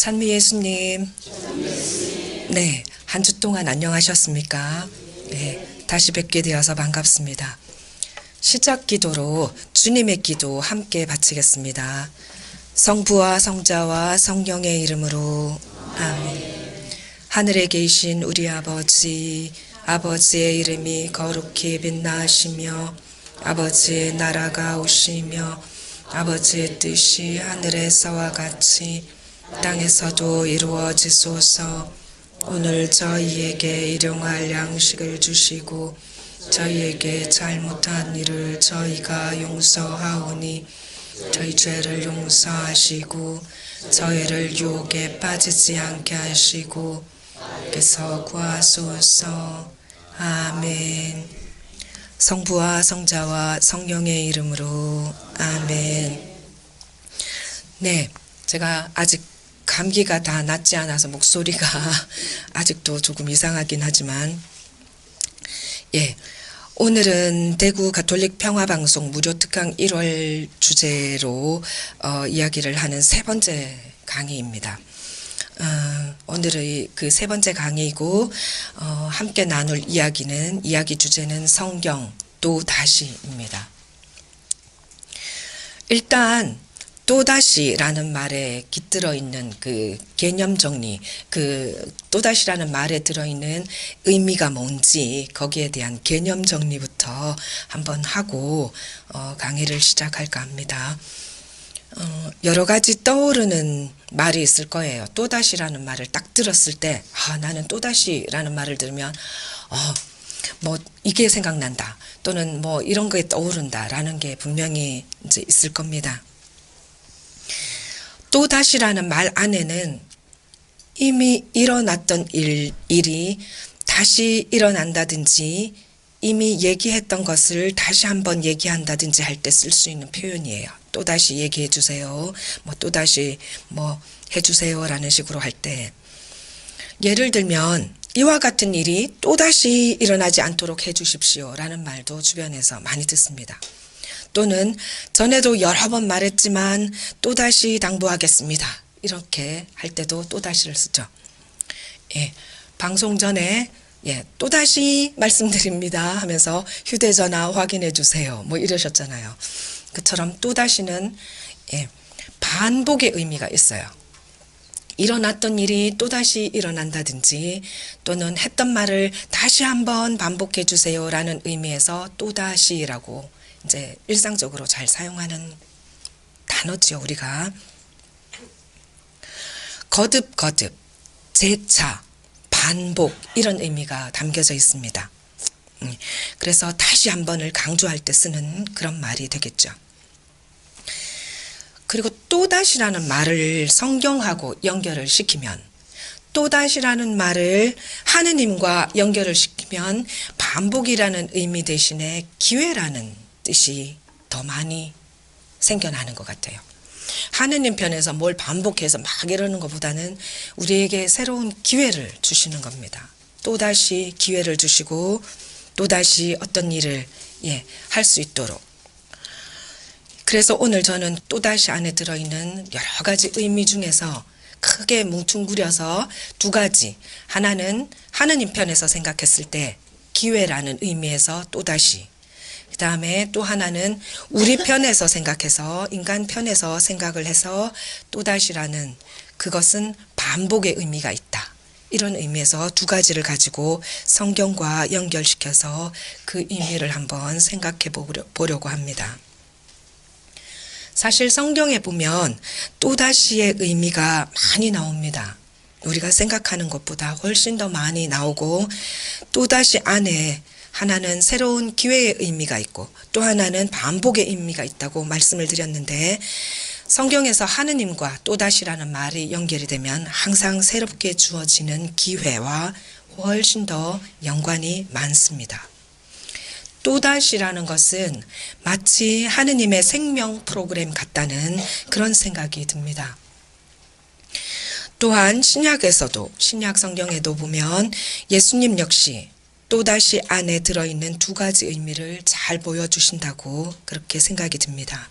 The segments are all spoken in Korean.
찬미 예수님. 네, 한 주 동안 안녕하셨습니까? 네, 다시 뵙게 되어서 반갑습니다. 시작 기도로 주님의 기도 함께 바치겠습니다. 성부와 성자와 성령의 이름으로 아멘. 하늘에 계신 우리 아버지, 아버지의 이름이 거룩히 빛나시며 아버지의 나라가 오시며 아버지의 뜻이 하늘에서와 같이 땅에서도 이루어지소서. 오늘 저희에게 일용할 양식을 주시고 저희에게 잘못한 일을 저희가 용서하오니 저희 죄를 용서하시고 저희를 유혹에 빠지지 않게 하시고 그래서 구하소서. 아멘. 성부와 성자와 성령의 이름으로 아멘. 네, 제가 아직 감기가 다 낫지 않아서 목소리가 아직도 조금 이상하긴 하지만, 오늘은 대구 가톨릭 평화방송 무료 특강 1월 주제로 이야기를 하는 세 번째 강의입니다. 오늘의 그 세 번째 강의이고 함께 나눌 이야기 주제는 성경 또다시입니다. 일단 또다시라는 말에 깃들어 있는 그 개념 정리, 그 또다시라는 말에 들어있는 의미가 뭔지 거기에 대한 개념 정리부터 한번 하고 강의를 시작할까 합니다. 여러 가지 떠오르는 말이 있을 거예요. 또다시라는 말을 딱 들었을 때, 나는 또다시라는 말을 들으면, 뭐, 이게 생각난다. 또는 뭐, 이런 거에 떠오른다라는 게 분명히 이제 있을 겁니다. 또다시라는 말 안에는 이미 일어났던 일이 다시 일어난다든지, 이미 얘기했던 것을 다시 한번 얘기한다든지 할 때 쓸 수 있는 표현이에요. 또다시 얘기해 주세요. 뭐 또다시 뭐 해주세요 라는 식으로 할 때, 예를 들면 이와 같은 일이 또다시 일어나지 않도록 해 주십시오 라는 말도 주변에서 많이 듣습니다. 또는 전에도 여러 번 말했지만 또다시 당부하겠습니다. 이렇게 할 때도 또다시를 쓰죠. 방송 전에 또다시 말씀드립니다 하면서 휴대전화 확인해 주세요. 뭐 이러셨잖아요. 그처럼 또다시는 반복의 의미가 있어요. 일어났던 일이 또다시 일어난다든지 또는 했던 말을 다시 한번 반복해 주세요 라는 의미에서 또다시라고 이제 일상적으로 잘 사용하는 단어지요. 우리가 거듭, 재차, 반복 이런 의미가 담겨져 있습니다. 그래서 다시 한 번을 강조할 때 쓰는 그런 말이 되겠죠. 그리고 또다시라는 말을 성경하고 연결을 시키면, 또다시라는 말을 하느님과 연결을 시키면 반복이라는 의미 대신에 기회라는 뜻이 더 많이 생겨나는 것 같아요. 하느님 편에서 뭘 반복해서 막 이러는 것보다는 우리에게 새로운 기회를 주시는 겁니다. 또다시 기회를 주시고 또다시 어떤 일을 할 수 있도록. 그래서 오늘 저는 또다시 안에 들어있는 여러 가지 의미 중에서 크게 뭉뚱그려서 두 가지, 하나는 하느님 편에서 생각했을 때 기회라는 의미에서 또다시, 그 다음에 또 하나는 우리 편에서 생각해서 인간 편에서 생각을 해서 또다시라는, 그것은 반복의 의미가 있다. 이런 의미에서 두 가지를 가지고 성경과 연결시켜서 그 의미를 한번 생각해 보려고 합니다. 사실 성경에 보면 또다시의 의미가 많이 나옵니다. 우리가 생각하는 것보다 훨씬 더 많이 나오고, 또다시 안에 하나는 새로운 기회의 의미가 있고 또 하나는 반복의 의미가 있다고 말씀을 드렸는데, 성경에서 하느님과 또다시라는 말이 연결이 되면 항상 새롭게 주어지는 기회와 훨씬 더 연관이 많습니다. 또다시라는 것은 마치 하느님의 생명 프로그램 같다는 그런 생각이 듭니다. 또한 신약에서도, 신약 성경에도 보면 예수님 역시 또다시 안에 들어있는 두 가지 의미를 잘 보여주신다고 그렇게 생각이 듭니다.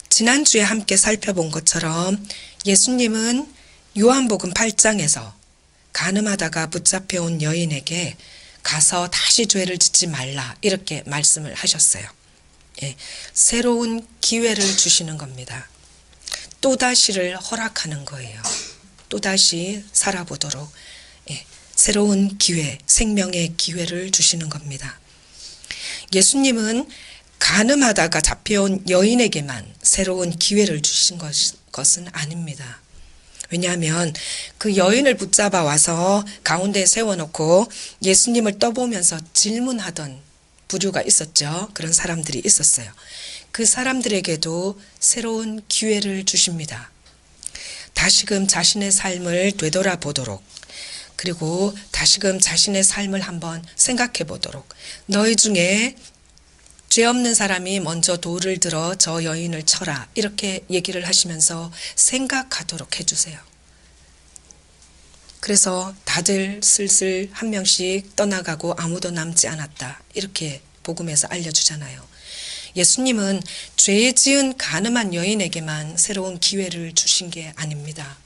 지난주에 함께 살펴본 것처럼 예수님은 요한복음 8장에서 간음하다가 붙잡혀온 여인에게 가서 다시 죄를 짓지 말라 이렇게 말씀을 하셨어요. 예, 새로운 기회를 주시는 겁니다. 또다시를 허락하는 거예요. 또다시 살아보도록 새로운 기회, 생명의 기회를 주시는 겁니다. 예수님은 간음하다가 잡혀온 여인에게만 새로운 기회를 주신 것은 아닙니다. 왜냐하면 그 여인을 붙잡아 와서 가운데에 세워놓고 예수님을 떠보면서 질문하던 부류가 있었죠. 그런 사람들이 있었어요. 그 사람들에게도 새로운 기회를 주십니다. 다시금 자신의 삶을 되돌아보도록, 그리고 다시금 자신의 삶을 한번 생각해 보도록, 너희 중에 죄 없는 사람이 먼저 돌을 들어 저 여인을 쳐라 이렇게 얘기를 하시면서 생각하도록 해주세요. 그래서 다들 슬슬 한 명씩 떠나가고 아무도 남지 않았다 이렇게 복음에서 알려주잖아요. 예수님은 죄 지은 간음한 여인에게만 새로운 기회를 주신 게 아닙니다.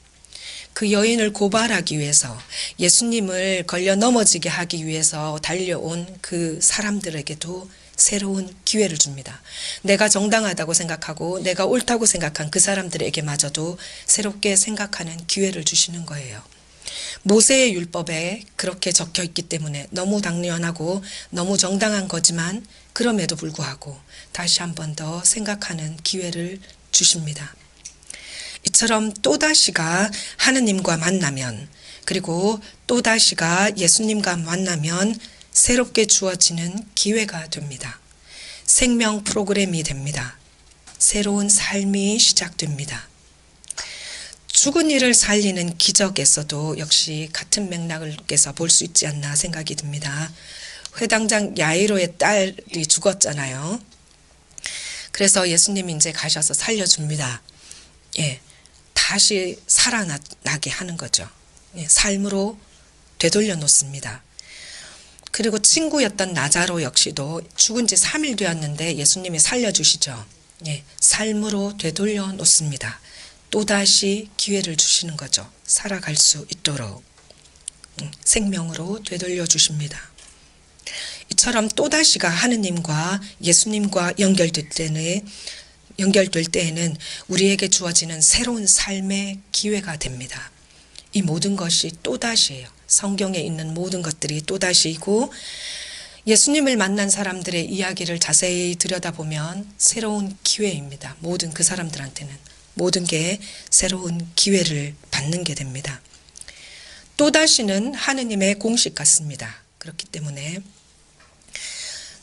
그 여인을 고발하기 위해서, 예수님을 걸려 넘어지게 하기 위해서 달려온 그 사람들에게도 새로운 기회를 줍니다. 내가 정당하다고 생각하고 내가 옳다고 생각한 그 사람들에게마저도 새롭게 생각하는 기회를 주시는 거예요. 모세의 율법에 그렇게 적혀 있기 때문에 너무 당연하고 너무 정당한 거지만 그럼에도 불구하고 다시 한 번 더 생각하는 기회를 주십니다. 이처럼 또다시가 하느님과 만나면, 그리고 또다시가 예수님과 만나면 새롭게 주어지는 기회가 됩니다. 생명 프로그램이 됩니다. 새로운 삶이 시작됩니다. 죽은 이를 살리는 기적에서도 역시 같은 맥락에서 볼 수 있지 않나 생각이 듭니다. 회당장 야이로의 딸이 죽었잖아요. 그래서 예수님이 이제 가셔서 살려줍니다. 예, 다시 살아나게 하는 거죠. 예, 삶으로 되돌려 놓습니다. 그리고 친구였던 나자로 역시도 죽은 지 3일 되었는데 예수님이 살려주시죠. 예, 삶으로 되돌려 놓습니다. 또다시 기회를 주시는 거죠. 살아갈 수 있도록 생명으로 되돌려 주십니다. 이처럼 또다시가 하느님과 예수님과 연결될 때에는 우리에게 주어지는 새로운 삶의 기회가 됩니다. 이 모든 것이 또다시예요. 성경에 있는 모든 것들이 또다시이고, 예수님을 만난 사람들의 이야기를 자세히 들여다보면 새로운 기회입니다. 모든 그 사람들한테는 모든 게 새로운 기회를 받는 게 됩니다. 또다시는 하느님의 공식 같습니다. 그렇기 때문에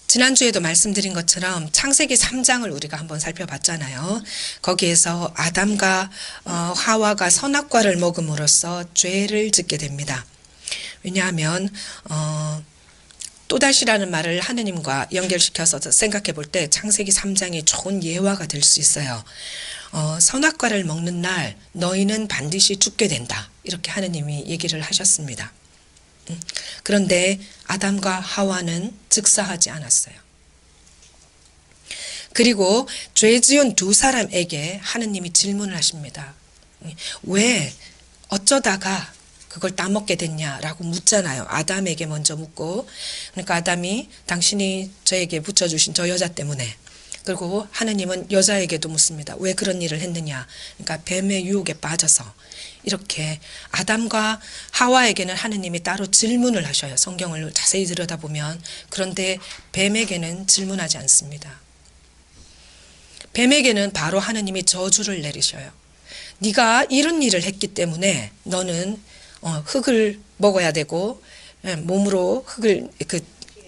지난주에도 말씀드린 것처럼 창세기 3장을 우리가 한번 살펴봤잖아요. 거기에서 아담과 하와가 선악과를 먹음으로써 죄를 짓게 됩니다. 왜냐하면 또다시라는 말을 하느님과 연결시켜서 생각해 볼 때 창세기 3장이 좋은 예화가 될 수 있어요. 선악과를 먹는 날 너희는 반드시 죽게 된다. 이렇게 하느님이 얘기를 하셨습니다. 그런데 아담과 하와는 즉사하지 않았어요. 그리고 죄 지은 두 사람에게 하느님이 질문을 하십니다. 왜 어쩌다가 그걸 따먹게 됐냐라고 묻잖아요. 아담에게 먼저 묻고, 그러니까 아담이 당신이 저에게 붙여주신 저 여자 때문에, 그리고 하느님은 여자에게도 묻습니다. 왜 그런 일을 했느냐. 그러니까 뱀의 유혹에 빠져서. 이렇게 아담과 하와에게는 하느님이 따로 질문을 하셔요. 성경을 자세히 들여다보면. 그런데 뱀에게는 질문하지 않습니다. 뱀에게는 바로 하느님이 저주를 내리셔요. 네가 이런 일을 했기 때문에 너는 흙을 먹어야 되고 몸으로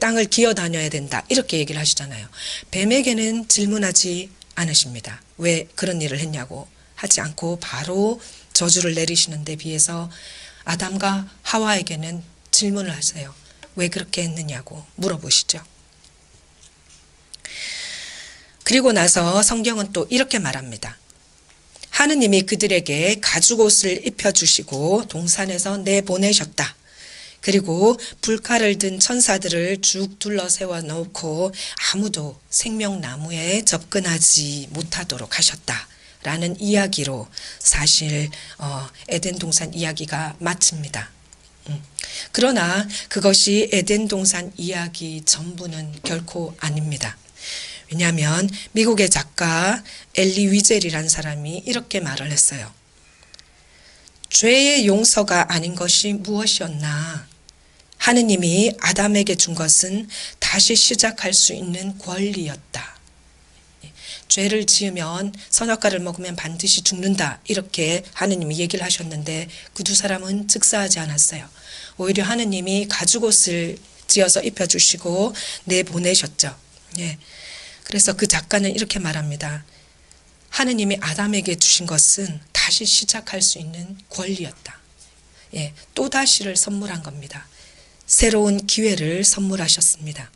땅을 기어 다녀야 된다. 이렇게 얘기를 하시잖아요. 뱀에게는 질문하지 않으십니다. 왜 그런 일을 했냐고 하지 않고 바로 저주를 내리시는 데 비해서 아담과 하와에게는 질문을 하세요. 왜 그렇게 했느냐고 물어보시죠. 그리고 나서 성경은 또 이렇게 말합니다. 하느님이 그들에게 가죽옷을 입혀주시고 동산에서 내보내셨다. 그리고 불칼을 든 천사들을 쭉 둘러 세워놓고 아무도 생명나무에 접근하지 못하도록 하셨다. 라는 이야기로 사실 에덴 동산 이야기가 마칩니다. 그러나 그것이 에덴 동산 이야기 전부는 결코 아닙니다. 왜냐하면 미국의 작가 엘리 위젤이라는 사람이 이렇게 말을 했어요. 죄의 용서가 아닌 것이 무엇이었나? 하느님이 아담에게 준 것은 다시 시작할 수 있는 권리였다. 죄를 지으면 선악과를 먹으면 반드시 죽는다. 이렇게 하느님이 얘기를 하셨는데 그 두 사람은 즉사하지 않았어요. 오히려 하느님이 가죽옷을 지어서 입혀주시고 내보내셨죠. 예. 그래서 그 작가는 이렇게 말합니다. 하느님이 아담에게 주신 것은 다시 시작할 수 있는 권리였다. 예, 또다시를 선물한 겁니다. 새로운 기회를 선물하셨습니다.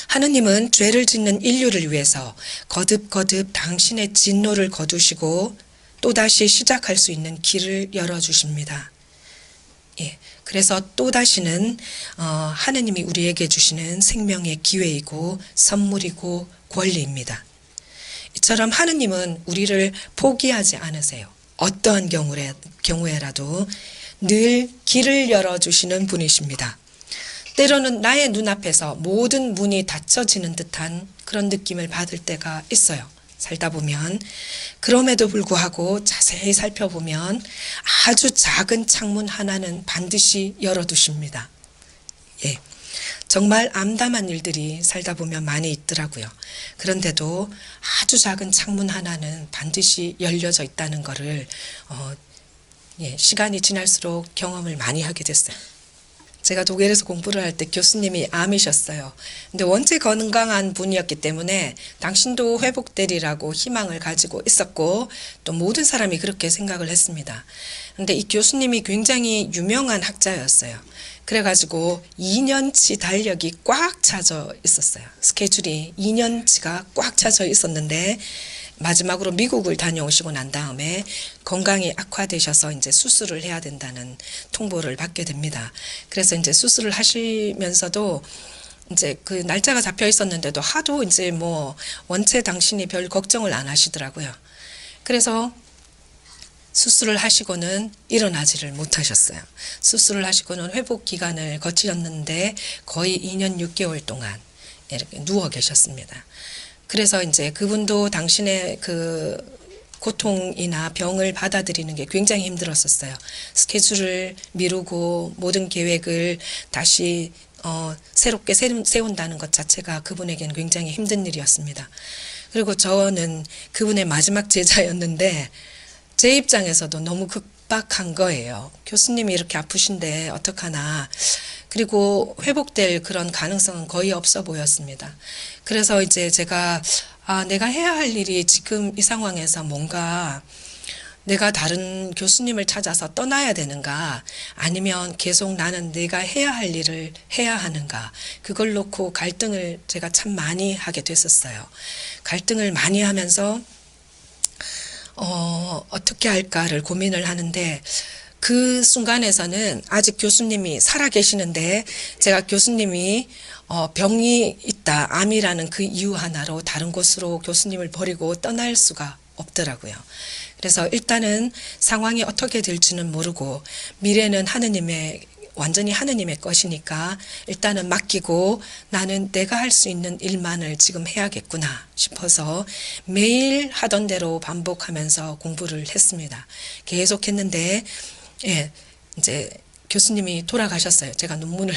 하느님은 죄를 짓는 인류를 위해서 거듭거듭 당신의 진노를 거두시고 또다시 시작할 수 있는 길을 열어주십니다. 예, 그래서 또다시는 하느님이 우리에게 주시는 생명의 기회이고 선물이고 권리입니다. 이처럼 하느님은 우리를 포기하지 않으세요. 어떠한 경우에라도 늘 길을 열어주시는 분이십니다. 때로는 나의 눈앞에서 모든 문이 닫혀지는 듯한 그런 느낌을 받을 때가 있어요. 살다 보면. 그럼에도 불구하고 자세히 살펴보면 아주 작은 창문 하나는 반드시 열어두십니다. 예, 정말 암담한 일들이 살다 보면 많이 있더라고요. 그런데도 아주 작은 창문 하나는 반드시 열려져 있다는 것을 시간이 지날수록 경험을 많이 하게 됐어요. 제가 독일에서 공부를 할 때 교수님이 암이셨어요. 근데 원체 건강한 분이었기 때문에 당신도 회복되리라고 희망을 가지고 있었고 또 모든 사람이 그렇게 생각을 했습니다. 근데 이 교수님이 굉장히 유명한 학자였어요. 그래가지고 2년치 달력이 꽉 차져 있었어요. 스케줄이 2년치가 꽉 차져 있었는데 마지막으로 미국을 다녀오시고 난 다음에 건강이 악화되셔서 이제 수술을 해야 된다는 통보를 받게 됩니다. 그래서 이제 수술을 하시면서도 이제 그 날짜가 잡혀 있었는데도 하도 이제 뭐 원체 당신이 별 걱정을 안 하시더라고요. 그래서 수술을 하시고는 일어나지를 못하셨어요. 수술을 하시고는 회복 기간을 거치셨는데 거의 2년 6개월 동안 이렇게 누워 계셨습니다. 그래서 이제 그분도 당신의 그 고통이나 병을 받아들이는 게 굉장히 힘들었었어요. 스케줄을 미루고 모든 계획을 다시 새롭게 세운다는 것 자체가 그분에게는 굉장히 힘든 일이었습니다. 그리고 저는 그분의 마지막 제자였는데 제 입장에서도 너무 급박한 거예요. 교수님이 이렇게 아프신데 어떡하나. 그리고 회복될 그런 가능성은 거의 없어 보였습니다. 그래서 이제 제가 내가 해야 할 일이 지금 이 상황에서 뭔가 내가 다른 교수님을 찾아서 떠나야 되는가 아니면 계속 나는 내가 해야 할 일을 해야 하는가 그걸 놓고 갈등을 제가 참 많이 하게 됐었어요. 갈등을 많이 하면서 어떻게 할까를 고민을 하는데 그 순간에서는 아직 교수님이 살아 계시는데 제가 교수님이 병이 있다, 암이라는 그 이유 하나로 다른 곳으로 교수님을 버리고 떠날 수가 없더라고요. 그래서 일단은 상황이 어떻게 될지는 모르고 미래는 완전히 하느님의 것이니까 일단은 맡기고 나는 내가 할 수 있는 일만을 지금 해야겠구나 싶어서 매일 하던 대로 반복하면서 공부를 했습니다. 계속 했는데 이제 교수님이 돌아가셨어요. 제가 논문을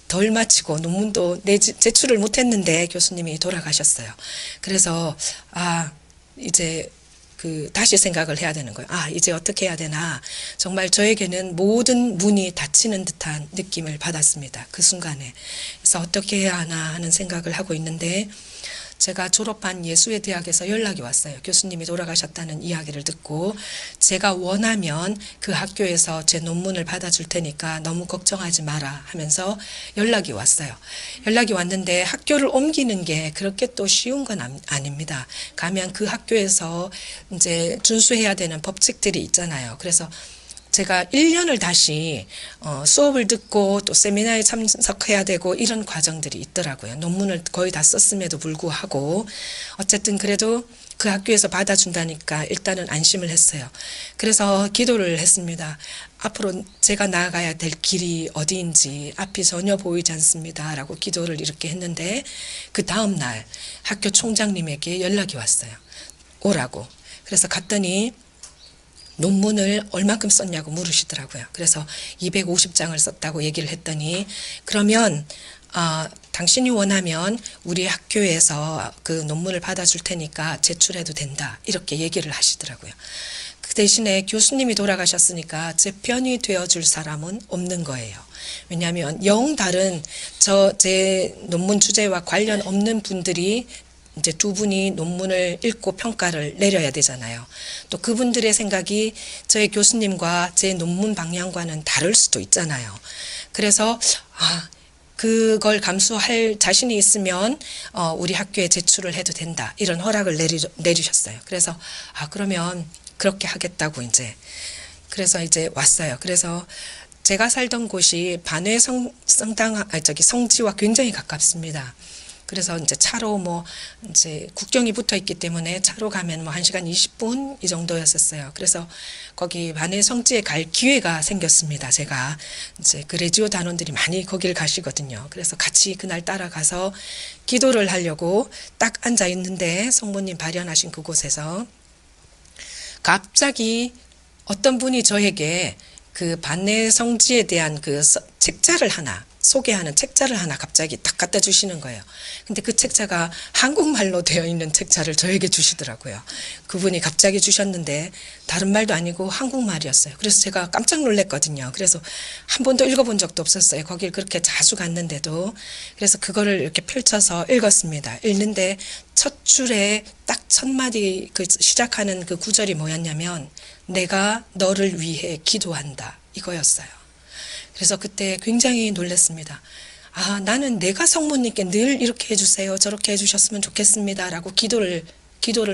덜 마치고 논문도 제출을 못했는데 교수님이 돌아가셨어요. 그래서 이제 다시 생각을 해야 되는 거예요. 이제 어떻게 해야 되나. 정말 저에게는 모든 문이 닫히는 듯한 느낌을 받았습니다. 그 순간에. 그래서 어떻게 해야 하나 하는 생각을 하고 있는데 제가 졸업한 예수의대학에서 연락이 왔어요. 교수님이 돌아가셨다는 이야기를 듣고 제가 원하면 그 학교에서 제 논문을 받아줄 테니까 너무 걱정하지 마라 하면서 연락이 왔어요. 연락이 왔는데 학교를 옮기는 게 그렇게 또 쉬운 건 아닙니다. 가면 그 학교에서 이제 준수해야 되는 법칙들이 있잖아요. 그래서 제가 1년을 다시 수업을 듣고 또 세미나에 참석해야 되고 이런 과정들이 있더라고요. 논문을 거의 다 썼음에도 불구하고 어쨌든 그래도 그 학교에서 받아준다니까 일단은 안심을 했어요. 그래서 기도를 했습니다. 앞으로 제가 나아가야 될 길이 어디인지 앞이 전혀 보이지 않습니다. 라고 기도를 이렇게 했는데 그 다음날 학교 총장님에게 연락이 왔어요. 오라고. 그래서 갔더니 논문을 얼만큼 썼냐고 물으시더라고요. 그래서 250장을 썼다고 얘기를 했더니 그러면 당신이 원하면 우리 학교에서 그 논문을 받아줄 테니까 제출해도 된다. 이렇게 얘기를 하시더라고요. 그 대신에 교수님이 돌아가셨으니까 제 편이 되어줄 사람은 없는 거예요. 왜냐하면 영 다른 제 논문 주제와 관련 없는 분들이 이제 두 분이 논문을 읽고 평가를 내려야 되잖아요. 또 그분들의 생각이 저희 교수님과 제 논문 방향과는 다를 수도 있잖아요. 그래서 그걸 감수할 자신이 있으면 우리 학교에 제출을 해도 된다. 이런 허락을 내주셨어요. 그래서 그러면 그렇게 하겠다고 이제 그래서 이제 왔어요. 그래서 제가 살던 곳이 반회 성지와 굉장히 가깝습니다. 그래서 이제 차로 이제 국경이 붙어 있기 때문에 차로 가면 1시간 20분 이 정도였었어요. 그래서 거기 반해 성지에 갈 기회가 생겼습니다. 제가 이제 그 레지오 단원들이 많이 거길 가시거든요. 그래서 같이 그날 따라가서 기도를 하려고 딱 앉아 있는데 성모님 발현하신 그곳에서 갑자기 어떤 분이 저에게 그 반내 성지에 대한 그 책자를 하나 소개하는 책자를 하나 갑자기 딱 갖다 주시는 거예요. 근데 그 책자가 한국말로 되어 있는 책자를 저에게 주시더라고요. 그분이 갑자기 주셨는데 다른 말도 아니고 한국말이었어요. 그래서 제가 깜짝 놀랐거든요. 그래서 한 번도 읽어본 적도 없었어요. 거길 그렇게 자주 갔는데도. 그래서 그거를 이렇게 펼쳐서 읽었습니다. 읽는데 첫 줄에 딱 첫 마디 시작하는 그 구절이 뭐였냐면 내가 너를 위해 기도한다 이거였어요. 그래서 그때 굉장히 놀랐습니다. 나는 내가 성모님께 늘 이렇게 해주세요. 저렇게 해주셨으면 좋겠습니다. 라고 기도를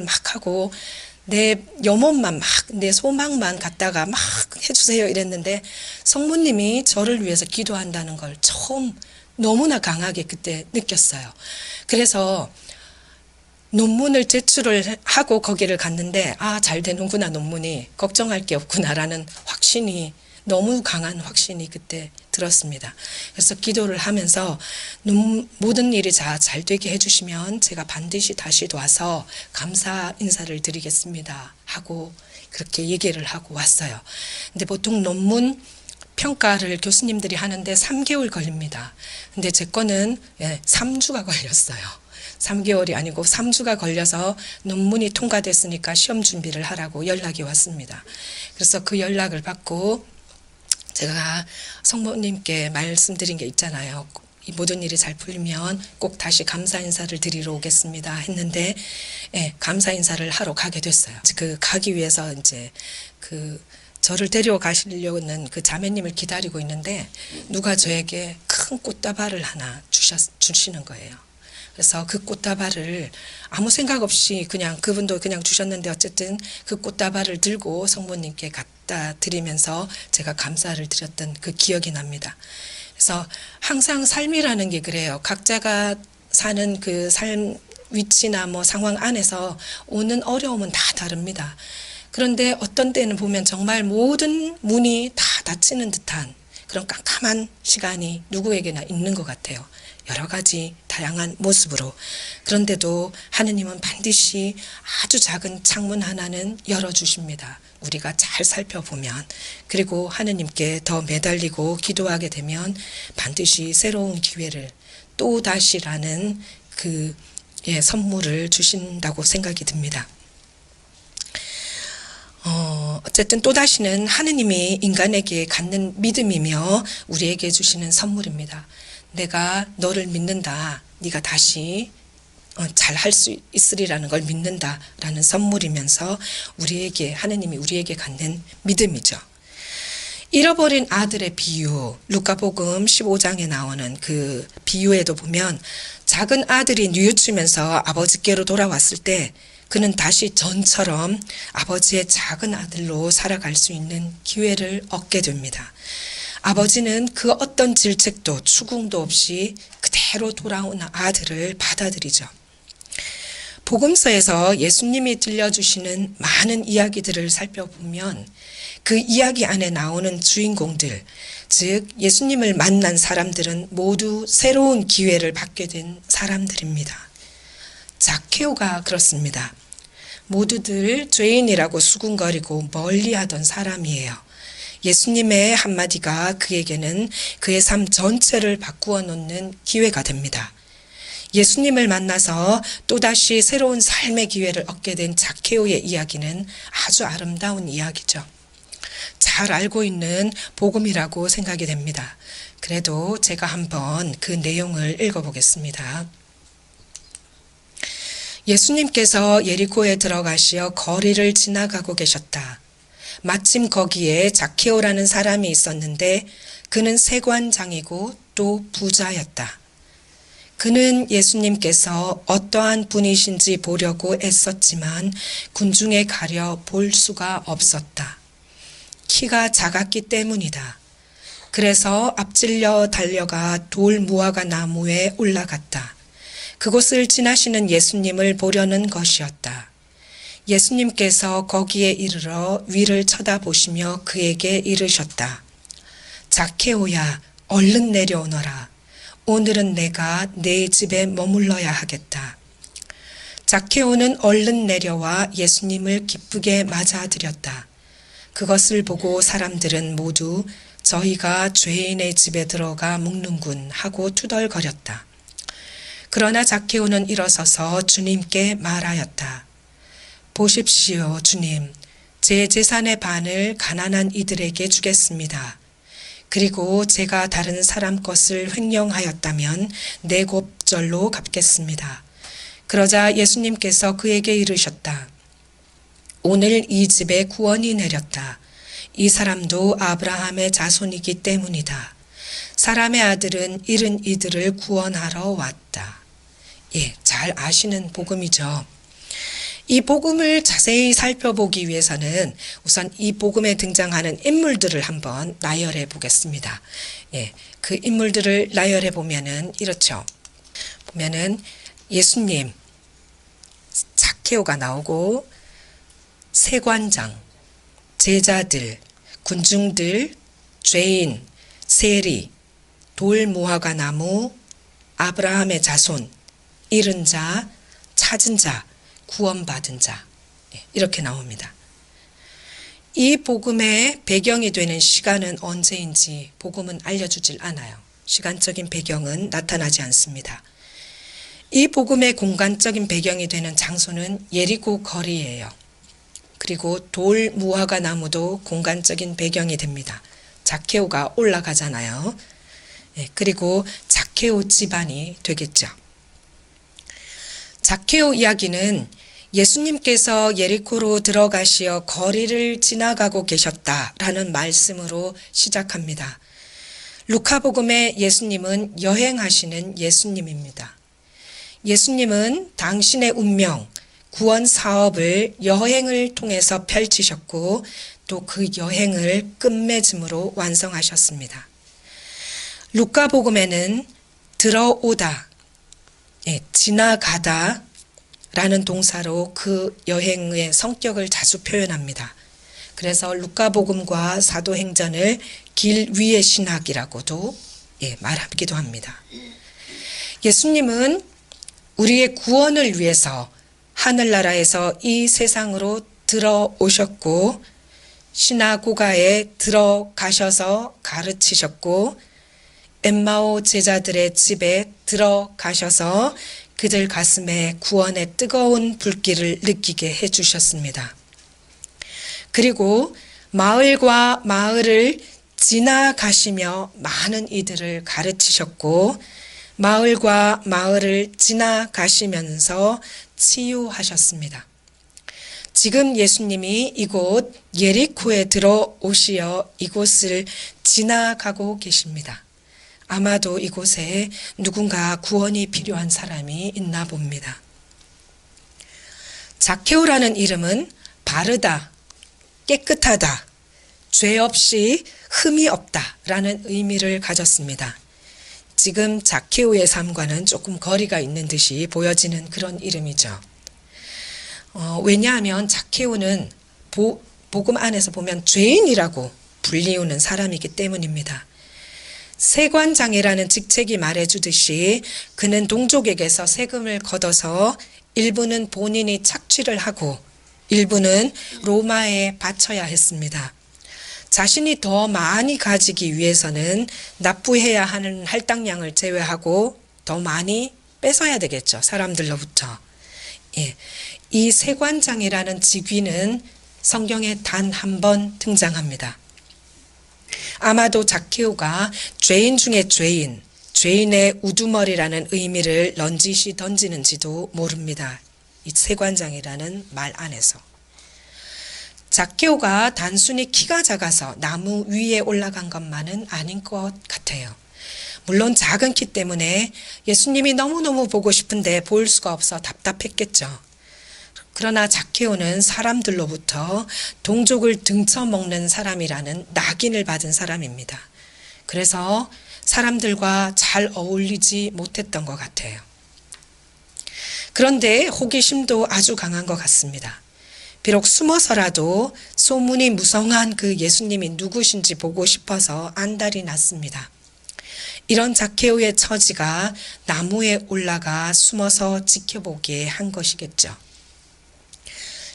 막 하고 내 염원만 내 소망만 갖다가 막 해주세요. 이랬는데 성모님이 저를 위해서 기도한다는 걸 처음 너무나 강하게 그때 느꼈어요. 그래서 논문을 제출을 하고 거기를 갔는데 잘 되는구나 논문이 걱정할 게 없구나라는 확신이 너무 강한 확신이 그때 들었습니다. 그래서 기도를 하면서 모든 일이 잘 되게 해주시면 제가 반드시 다시 와서 감사 인사를 드리겠습니다 하고 그렇게 얘기를 하고 왔어요. 근데 보통 논문 평가를 교수님들이 하는데 3개월 걸립니다. 근데 제 거는 3주가 걸렸어요. 3개월이 아니고 3주가 걸려서 논문이 통과됐으니까 시험 준비를 하라고 연락이 왔습니다. 그래서 그 연락을 받고 제가 성모님께 말씀드린 게 있잖아요. 이 모든 일이 잘 풀리면 꼭 다시 감사 인사를 드리러 오겠습니다 했는데 감사 인사를 하러 가게 됐어요. 가기 위해서 이제 저를 데려가시려는 그 자매님을 기다리고 있는데 누가 저에게 큰 꽃다발을 하나 주시는 거예요. 그래서 그 꽃다발을 아무 생각 없이 그분도 그냥 주셨는데 어쨌든 그 꽃다발을 들고 성모님께 갖다 드리면서 제가 감사를 드렸던 그 기억이 납니다. 그래서 항상 삶이라는 게 그래요. 각자가 사는 그 삶 위치나 상황 안에서 오는 어려움은 다 다릅니다. 그런데 어떤 때는 보면 정말 모든 문이 다 닫히는 듯한 그런 깜깜한 시간이 누구에게나 있는 것 같아요. 여러 가지 다양한 모습으로. 그런데도 하느님은 반드시 아주 작은 창문 하나는 열어주십니다. 우리가 잘 살펴보면. 그리고 하느님께 더 매달리고 기도하게 되면 반드시 새로운 기회를 또다시라는 선물을 주신다고 생각이 듭니다. 어쨌든 또다시는 하느님이 인간에게 갖는 믿음이며 우리에게 주시는 선물입니다. 내가 너를 믿는다. 네가 다시 잘 할 수 있으리라는 걸 믿는다라는 선물이면서 하느님이 우리에게 갖는 믿음이죠. 잃어버린 아들의 비유, 루카복음 15장에 나오는 그 비유에도 보면 작은 아들이 뉘우치면서 아버지께로 돌아왔을 때 그는 다시 전처럼 아버지의 작은 아들로 살아갈 수 있는 기회를 얻게 됩니다. 아버지는 그 어떤 질책도 추궁도 없이 그대로 돌아온 아들을 받아들이죠. 복음서에서 예수님이 들려주시는 많은 이야기들을 살펴보면 그 이야기 안에 나오는 주인공들, 즉 예수님을 만난 사람들은 모두 새로운 기회를 받게 된 사람들입니다. zakhe오가 그렇습니다. 모두들 죄인이라고 수군거리고 멀리하던 사람이에요. 예수님의 한마디가 그에게는 그의 삶 전체를 바꾸어 놓는 기회가 됩니다. 예수님을 만나서 또다시 새로운 삶의 기회를 얻게 된 zakhe오의 이야기는 아주 아름다운 이야기죠. 잘 알고 있는 복음이라고 생각이 됩니다. 그래도 제가 한번 그 내용을 읽어보겠습니다. 예수님께서 예리고에 들어가시어 거리를 지나가고 계셨다. 마침 거기에 zakhe오라는 사람이 있었는데 그는 세관장이고 또 부자였다. 그는 예수님께서 어떠한 분이신지 보려고 애썼지만 군중에 가려 볼 수가 없었다. 키가 작았기 때문이다. 그래서 앞질려 달려가 돌 무화과 나무에 올라갔다. 그곳을 지나시는 예수님을 보려는 것이었다. 예수님께서 거기에 이르러 위를 쳐다보시며 그에게 이르셨다. zakhe오야, 얼른 내려오너라. 오늘은 내가 내 집에 머물러야 하겠다. zakhe오는 얼른 내려와 예수님을 기쁘게 맞아들였다. 그것을 보고 사람들은 모두 저희가 죄인의 집에 들어가 묵는군 하고 투덜거렸다. 그러나 zakhe오는 일어서서 주님께 말하였다. 보십시오, 주님. 제 재산의 반을 가난한 이들에게 주겠습니다. 그리고 제가 다른 사람 것을 횡령하였다면 네 곱절로 갚겠습니다. 그러자 예수님께서 그에게 이르셨다. 오늘 이 집에 구원이 내렸다. 이 사람도 아브라함의 자손이기 때문이다. 사람의 아들은 잃은 이들을 구원하러 왔다. 예, 잘 아시는 복음이죠. 이 복음을 자세히 살펴보기 위해서는 우선 이 복음에 등장하는 인물들을 한번 나열해 보겠습니다. 예, 그 인물들을 나열해 보면은 이렇죠. 보면은 예수님, zakhe오가 나오고 세관장, 제자들, 군중들, 죄인, 세리, 돌 무화과 나무, 아브라함의 자손, 잃은 자, 찾은 자, 구원받은 자, 이렇게 나옵니다. 이 복음의 배경이 되는 시간은 언제인지 복음은 알려주질 않아요. 시간적인 배경은 나타나지 않습니다. 이 복음의 공간적인 배경이 되는 장소는 예리고 거리예요. 그리고 돌 무화과 나무도 공간적인 배경이 됩니다. zakhe오가 올라가잖아요. 그리고 zakhe오 집안이 되겠죠. zakhe오 이야기는 예수님께서 예리코로 들어가시어 거리를 지나가고 계셨다라는 말씀으로 시작합니다. 루카복음의 예수님은 여행하시는 예수님입니다. 예수님은 당신의 운명, 구원 사업을 여행을 통해서 펼치셨고 또 그 여행을 끝맺음으로 완성하셨습니다. 루카복음에는 들어오다, 지나가다 라는 동사로 그 여행의 성격을 자주 표현합니다. 그래서 루카복음과 사도행전을 길 위의 신학이라고도 말하기도 합니다. 예수님은 우리의 구원을 위해서 하늘나라에서 이 세상으로 들어오셨고 시나고가에 들어가셔서 가르치셨고 엠마오 제자들의 집에 들어가셔서 그들 가슴에 구원의 뜨거운 불길을 느끼게 해주셨습니다. 그리고 마을과 마을을 지나가시며 많은 이들을 가르치셨고 마을과 마을을 지나가시면서 치유하셨습니다. 지금 예수님이 이곳 예리코에 들어오시어 이곳을 지나가고 계십니다. 아마도 이곳에 누군가 구원이 필요한 사람이 있나 봅니다. 자케오라는 이름은 바르다, 깨끗하다, 죄 없이 흠이 없다라는 의미를 가졌습니다. 지금 자케오의 삶과는 조금 거리가 있는 듯이 보여지는 그런 이름이죠. 왜냐하면 자케오는 복음 안에서 보면 죄인이라고 불리우는 사람이기 때문입니다. 세관장이라는 직책이 말해주듯이 그는 동족에게서 세금을 걷어서 일부는 본인이 착취를 하고 일부는 로마에 바쳐야 했습니다. 자신이 더 많이 가지기 위해서는 납부해야 하는 할당량을 제외하고 더 많이 뺏어야 되겠죠. 사람들로부터. 예. 이 세관장이라는 직위는 성경에 단 한 번 등장합니다. 아마도 자케오가 죄인 중에 죄인, 죄인의 우두머리라는 의미를 넌지시 던지는지도 모릅니다. 이 세관장이라는 말 안에서. 자케오가 단순히 키가 작아서 나무 위에 올라간 것만은 아닌 것 같아요. 물론 작은 키 때문에 예수님이 너무너무 보고 싶은데 볼 수가 없어 답답했겠죠. 그러나 자케오는 사람들로부터 동족을 등쳐먹는 사람이라는 낙인을 받은 사람입니다. 그래서 사람들과 잘 어울리지 못했던 것 같아요. 그런데 호기심도 아주 강한 것 같습니다. 비록 숨어서라도 소문이 무성한 그 예수님이 누구신지 보고 싶어서 안달이 났습니다. 이런 자케오의 처지가 나무에 올라가 숨어서 지켜보게 한 것이겠죠.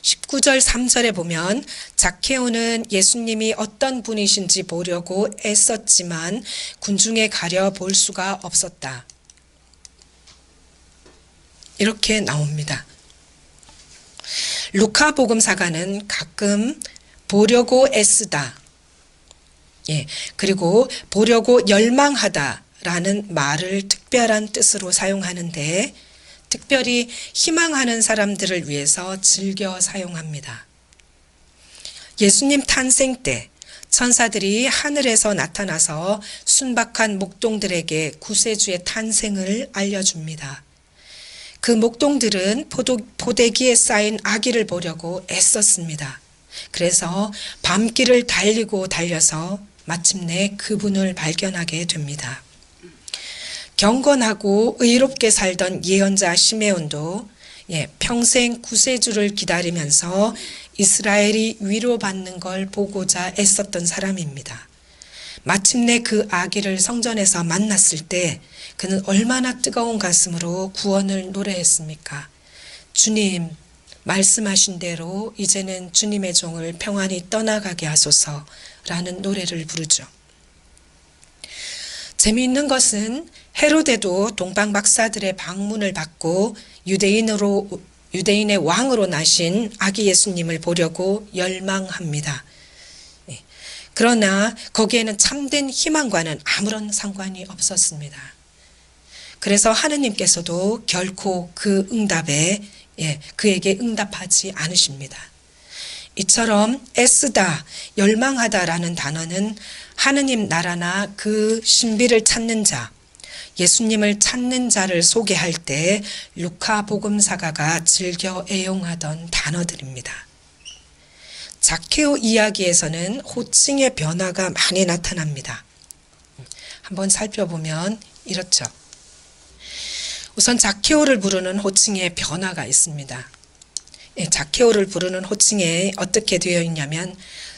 19절 3절에 보면 자케오는 예수님이 어떤 분이신지 보려고 애썼지만 군중에 가려 볼 수가 없었다. 이렇게 나옵니다. 루카 복음사가는 가끔 보려고 애쓰다, 그리고 보려고 열망하다라는 말을 특별한 뜻으로 사용하는데 특별히 희망하는 사람들을 위해서 즐겨 사용합니다. 예수님 탄생 때 천사들이 하늘에서 나타나서 순박한 목동들에게 구세주의 탄생을 알려줍니다. 그 목동들은 포대기에 쌓인 아기를 보려고 애썼습니다. 그래서 밤길을 달리고 달려서 마침내 그분을 발견하게 됩니다. 경건하고 의롭게 살던 예언자 시메온도 평생 구세주를 기다리면서 이스라엘이 위로받는 걸 보고자 애썼던 사람입니다. 마침내 그 아기를 성전에서 만났을 때 그는 얼마나 뜨거운 가슴으로 구원을 노래했습니까? 주님, 말씀하신 대로 이제는 주님의 종을 평안히 떠나가게 하소서라는 노래를 부르죠. 재미있는 것은 헤로데도 동방 박사들의 방문을 받고 유대인의 왕으로 나신 아기 예수님을 보려고 열망합니다. 그러나 거기에는 참된 희망과는 아무런 상관이 없었습니다. 그래서 하느님께서도 결코 그 응답에 그에게 응답하지 않으십니다. 이처럼 애쓰다, 열망하다라는 단어는 하느님 나라나 그 신비를 찾는 자, 예수님을 찾는 자를 소개할 때 루카 복음사가가 즐겨 애용하던 단어들입니다. 자케오 이야기에서는 호칭의 변화가 많이 나타납니다. 한번 살펴보면 이렇죠. 우선 자케오를 부르는 호칭의 변화가 있습니다. 자케오를 부르는 호칭에 어떻게 되어 있냐면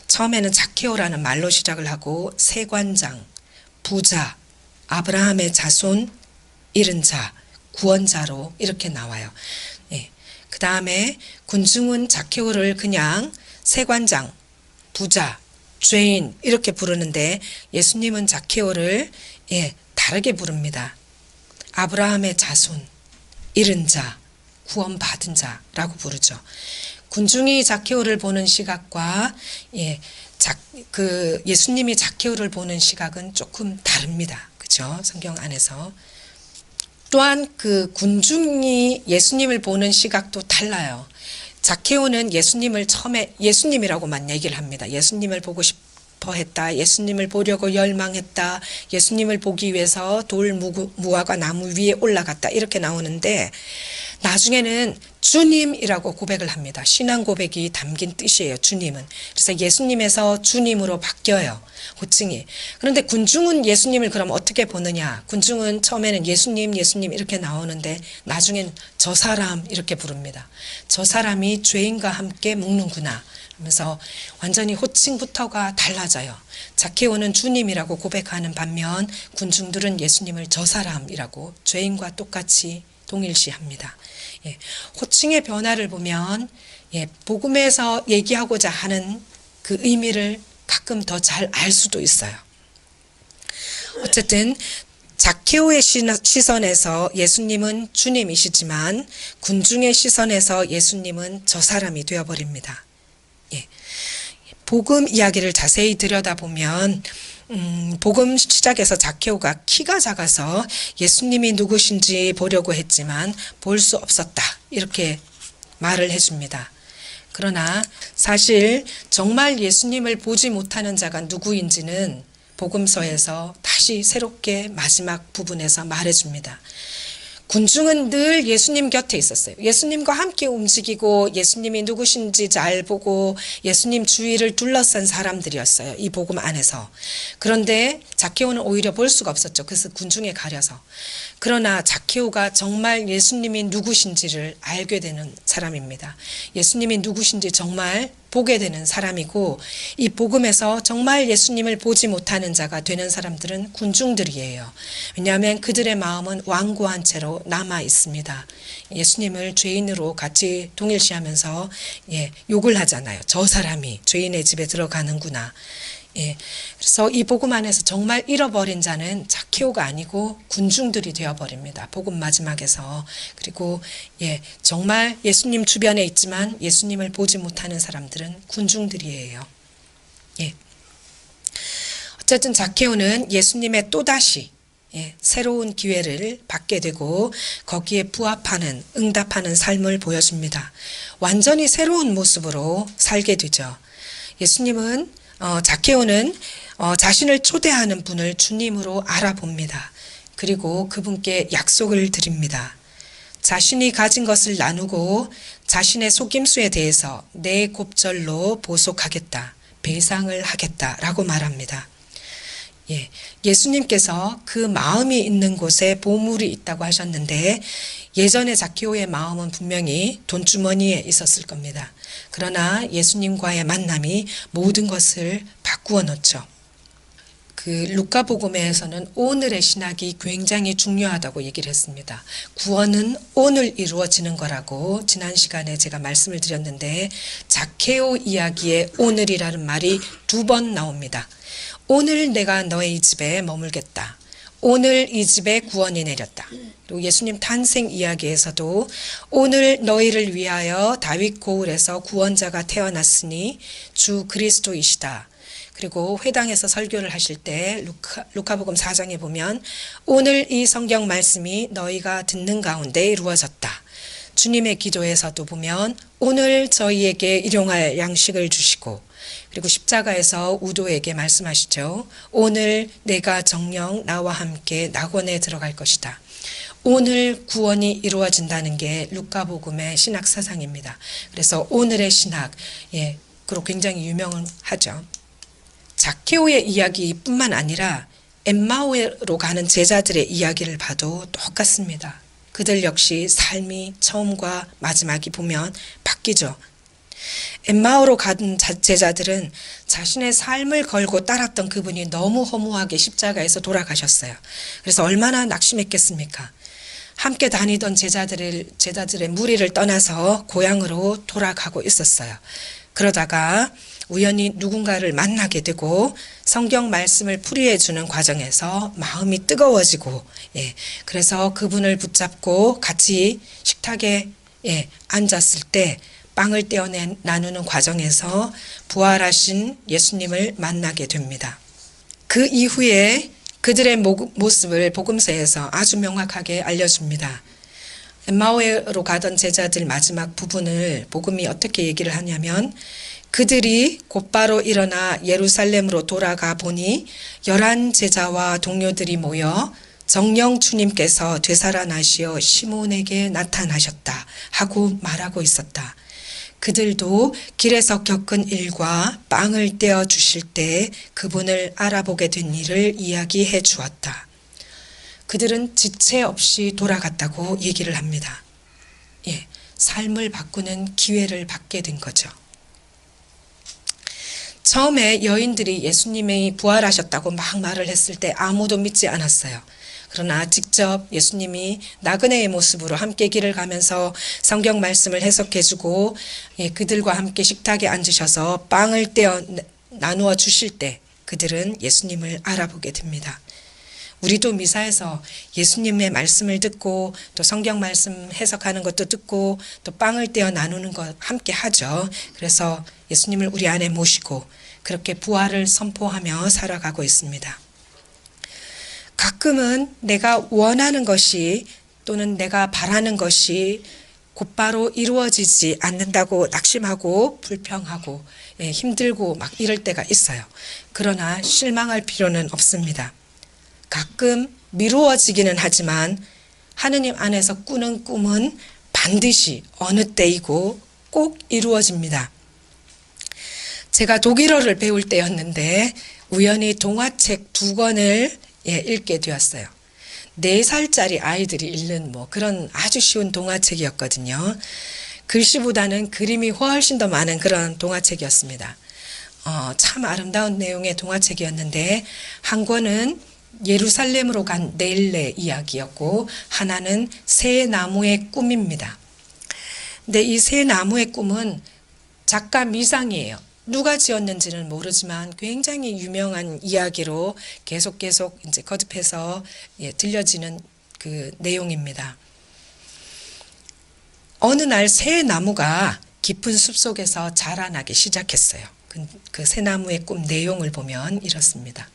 처음에는 자케오라는 말로 시작을 하고 세관장, 부자, 아브라함의 자손, 잃은 자, 구원자로 이렇게 나와요. 그 다음에 군중은 자케오를 그냥 세관장, 부자, 죄인 이렇게 부르는데 예수님은 자케오를 다르게 부릅니다. 아브라함의 자손, 잃은 자, 구원받은 자라고 부르죠. 군중이 자케오를 보는 시각과 예수님이 자케오를 보는 시각은 조금 다릅니다. 그렇죠? 성경 안에서. 또한 그 군중이 예수님을 보는 시각도 달라요. 자케오는 예수님을 처음에 예수님이라고만 얘기를 합니다. 예수님을 보고 싶어 했다. 예수님을 보려고 열망했다. 예수님을 보기 위해서 돌 무화과 나무 위에 올라갔다. 이렇게 나오는데 나중에는 주님이라고 고백을 합니다. 신앙 고백이 담긴 뜻이에요. 주님은. 그래서 예수님에서 주님으로 바뀌어요. 호칭이. 그런데 군중은 예수님을 그럼 어떻게 보느냐. 군중은 처음에는 예수님 예수님 이렇게 나오는데 나중엔 저 사람 이렇게 부릅니다. 저 사람이 죄인과 함께 묵는구나 하면서 완전히 호칭부터가 달라져요. 자케오는 주님이라고 고백하는 반면 군중들은 예수님을 저 사람이라고 죄인과 똑같이 동일시합니다. 예, 호칭의 변화를 보면 복음에서 얘기하고자 하는 그 의미를 가끔 더 잘 알 수도 있어요. 어쨌든 자케오의 시선에서 예수님은 주님이시지만 군중의 시선에서 예수님은 저 사람이 되어버립니다. 예, 복음 이야기를 자세히 들여다보면 복음 시작에서 자케오가 키가 작아서 예수님이 누구신지 보려고 했지만 볼 수 없었다 이렇게 말을 해줍니다. 그러나 사실 정말 예수님을 보지 못하는 자가 누구인지는 복음서에서 다시 새롭게 마지막 부분에서 말해줍니다. 군중은 늘 예수님 곁에 있었어요. 예수님과 함께 움직이고 예수님이 누구신지 잘 보고 예수님 주위를 둘러싼 사람들이었어요. 이 복음 안에서. 그런데 자케오는 오히려 볼 수가 없었죠. 그래서 군중에 가려서. 그러나 자케오가 정말 예수님이 누구신지를 알게 되는 사람입니다. 예수님이 누구신지 정말 보게 되는 사람이고 이 복음에서 정말 예수님을 보지 못하는 자가 되는 사람들은 군중들이에요. 왜냐하면 그들의 마음은 완고한 채로 남아 있습니다. 예수님을 죄인으로 같이 동일시하면서 욕을 하잖아요. 저 사람이 죄인의 집에 들어가는구나. 그래서 이 복음 안에서 정말 잃어버린 자는 자케오가 아니고 군중들이 되어버립니다. 복음 마지막에서. 그리고 정말 예수님 주변에 있지만 예수님을 보지 못하는 사람들은 군중들이에요. 어쨌든 자케오는 예수님의 또다시 새로운 기회를 받게 되고 거기에 부합하는 응답하는 삶을 보여줍니다. 완전히 새로운 모습으로 살게 되죠. 예수님은 자케오는 자신을 초대하는 분을 주님으로 알아봅니다. 그리고 그분께 약속을 드립니다. 자신이 가진 것을 나누고 자신의 속임수에 대해서 내 곱절로 보속하겠다, 배상을 하겠다라고 말합니다. 예수님께서 그 마음이 있는 곳에 보물이 있다고 하셨는데 예전에 자케오의 마음은 분명히 돈주머니에 있었을 겁니다. 그러나 예수님과의 만남이 모든 것을 바꾸어 놓죠. 그 루카복음에서는 오늘의 신학이 굉장히 중요하다고 얘기를 했습니다. 구원은 오늘 이루어지는 거라고 지난 시간에 제가 말씀을 드렸는데 자케오 이야기에 오늘이라는 말이 2번 나옵니다. 오늘 내가 너의 집에 머물겠다. 오늘 이 집에 구원이 내렸다. 그리고 예수님 탄생 이야기에서도 오늘 너희를 위하여 다윗 고을에서 구원자가 태어났으니 주 그리스도이시다. 그리고 회당에서 설교를 하실 때 루카복음 4장에 보면 오늘 이 성경 말씀이 너희가 듣는 가운데 이루어졌다. 주님의 기도에서도 보면 오늘 저희에게 일용할 양식을 주시고 그리고 십자가에서 우도에게 말씀하시죠. 오늘 내가 정녕 나와 함께 낙원에 들어갈 것이다. 오늘 구원이 이루어진다는 게 루카복음의 신학 사상입니다. 그래서 오늘의 신학, 그리고 굉장히 유명하죠. 자케오의 이야기뿐만 아니라 엠마오로 가는 제자들의 이야기를 봐도 똑같습니다. 그들 역시 삶이 처음과 마지막이 보면 바뀌죠. 엠마오로 가던 제자들은 자신의 삶을 걸고 따랐던 그분이 너무 허무하게 십자가에서 돌아가셨어요. 그래서 얼마나 낙심했겠습니까? 함께 다니던 제자들의 무리를 떠나서 고향으로 돌아가고 있었어요. 그러다가 우연히 누군가를 만나게 되고 성경 말씀을 풀이해 주는 과정에서 마음이 뜨거워지고 그래서 그분을 붙잡고 같이 식탁에 앉았을 때 빵을 떼어 나누는 과정에서 부활하신 예수님을 만나게 됩니다. 그 이후에 그들의 모습을 복음서에서 아주 명확하게 알려줍니다. 엠마오로 가던 제자들 마지막 부분을 복음이 어떻게 얘기를 하냐면 그들이 곧바로 일어나 예루살렘으로 돌아가 보니 11 제자와 동료들이 모여 정령 주님께서 되살아나시어 시몬에게 나타나셨다 하고 말하고 있었다. 그들도 길에서 겪은 일과 빵을 떼어 주실 때 그분을 알아보게 된 일을 이야기해 주었다. 그들은 지체 없이 돌아갔다고 얘기를 합니다. 삶을 바꾸는 기회를 받게 된 거죠. 처음에 여인들이 예수님이 부활하셨다고 막 말을 했을 때 아무도 믿지 않았어요. 그러나 직접 예수님이 나그네의 모습으로 함께 길을 가면서 성경 말씀을 해석해주고 그들과 함께 식탁에 앉으셔서 빵을 떼어 나누어 주실 때 그들은 예수님을 알아보게 됩니다. 우리도 미사에서 예수님의 말씀을 듣고 또 성경 말씀 해석하는 것도 듣고 또 빵을 떼어 나누는 것 함께 하죠. 그래서 예수님을 우리 안에 모시고 그렇게 부활을 선포하며 살아가고 있습니다. 가끔은 내가 원하는 것이 또는 내가 바라는 것이 곧바로 이루어지지 않는다고 낙심하고 불평하고 힘들고 막 이럴 때가 있어요. 그러나 실망할 필요는 없습니다. 가끔 미루어지기는 하지만 하느님 안에서 꾸는 꿈은 반드시 어느 때이고 꼭 이루어집니다. 제가 독일어를 배울 때였는데 우연히 동화책 2권을 읽게 되었어요. 4살짜리 아이들이 읽는 그런 아주 쉬운 동화책이었거든요. 글씨보다는 그림이 훨씬 더 많은 그런 동화책이었습니다. 참 아름다운 내용의 동화책이었는데 한 권은 예루살렘으로 간 넬레 이야기였고 하나는 새 나무의 꿈입니다. 근데 이 새 나무의 꿈은 작가 미상이에요. 누가 지었는지는 모르지만 굉장히 유명한 이야기로 계속 이제 거듭해서 들려지는 그 내용입니다. 어느 날 새 나무가 깊은 숲속에서 자라나기 시작했어요. 그 새 나무의 꿈 내용을 보면 이렇습니다.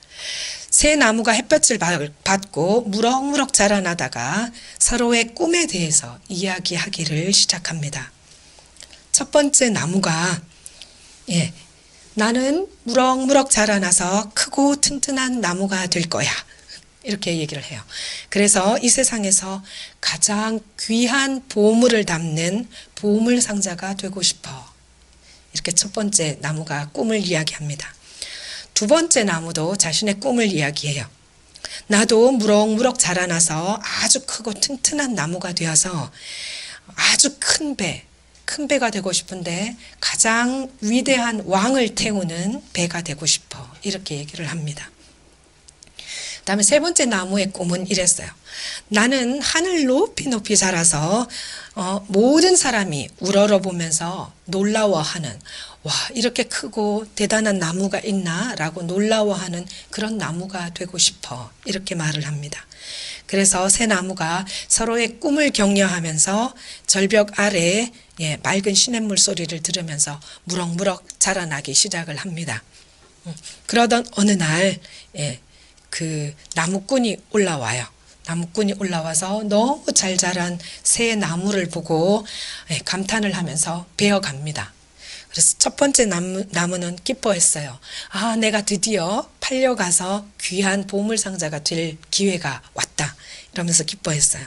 새 나무가 햇볕을 받고 무럭무럭 자라나다가 서로의 꿈에 대해서 이야기하기를 시작합니다. 첫 번째 나무가 나는 무럭무럭 자라나서 크고 튼튼한 나무가 될 거야. 이렇게 얘기를 해요. 그래서 이 세상에서 가장 귀한 보물을 담는 보물 상자가 되고 싶어. 이렇게 첫 번째 나무가 꿈을 이야기합니다. 두 번째 나무도 자신의 꿈을 이야기해요. 나도 무럭무럭 자라나서 아주 크고 튼튼한 나무가 되어서 아주 큰 배가 되고 싶은데 가장 위대한 왕을 태우는 배가 되고 싶어. 이렇게 얘기를 합니다. 그다음에 세 번째 나무의 꿈은 이랬어요. 나는 하늘 높이 자라서 모든 사람이 우러러보면서 놀라워하는 와 이렇게 크고 대단한 나무가 있나 라고 놀라워하는 그런 나무가 되고 싶어. 이렇게 말을 합니다. 그래서 새 나무가 서로의 꿈을 격려하면서 절벽 아래에 맑은 시냇물 소리를 들으면서 무럭무럭 자라나기 시작을 합니다. 그러던 어느 날 그 나무꾼이 올라와요. 나무꾼이 올라와서 너무 잘 자란 새 나무를 보고 감탄을 하면서 베어갑니다. 그래서 첫 번째 나무는 기뻐했어요. 아, 내가 드디어 팔려가서 귀한 보물상자가 될 기회가 왔다. 이러면서 기뻐했어요.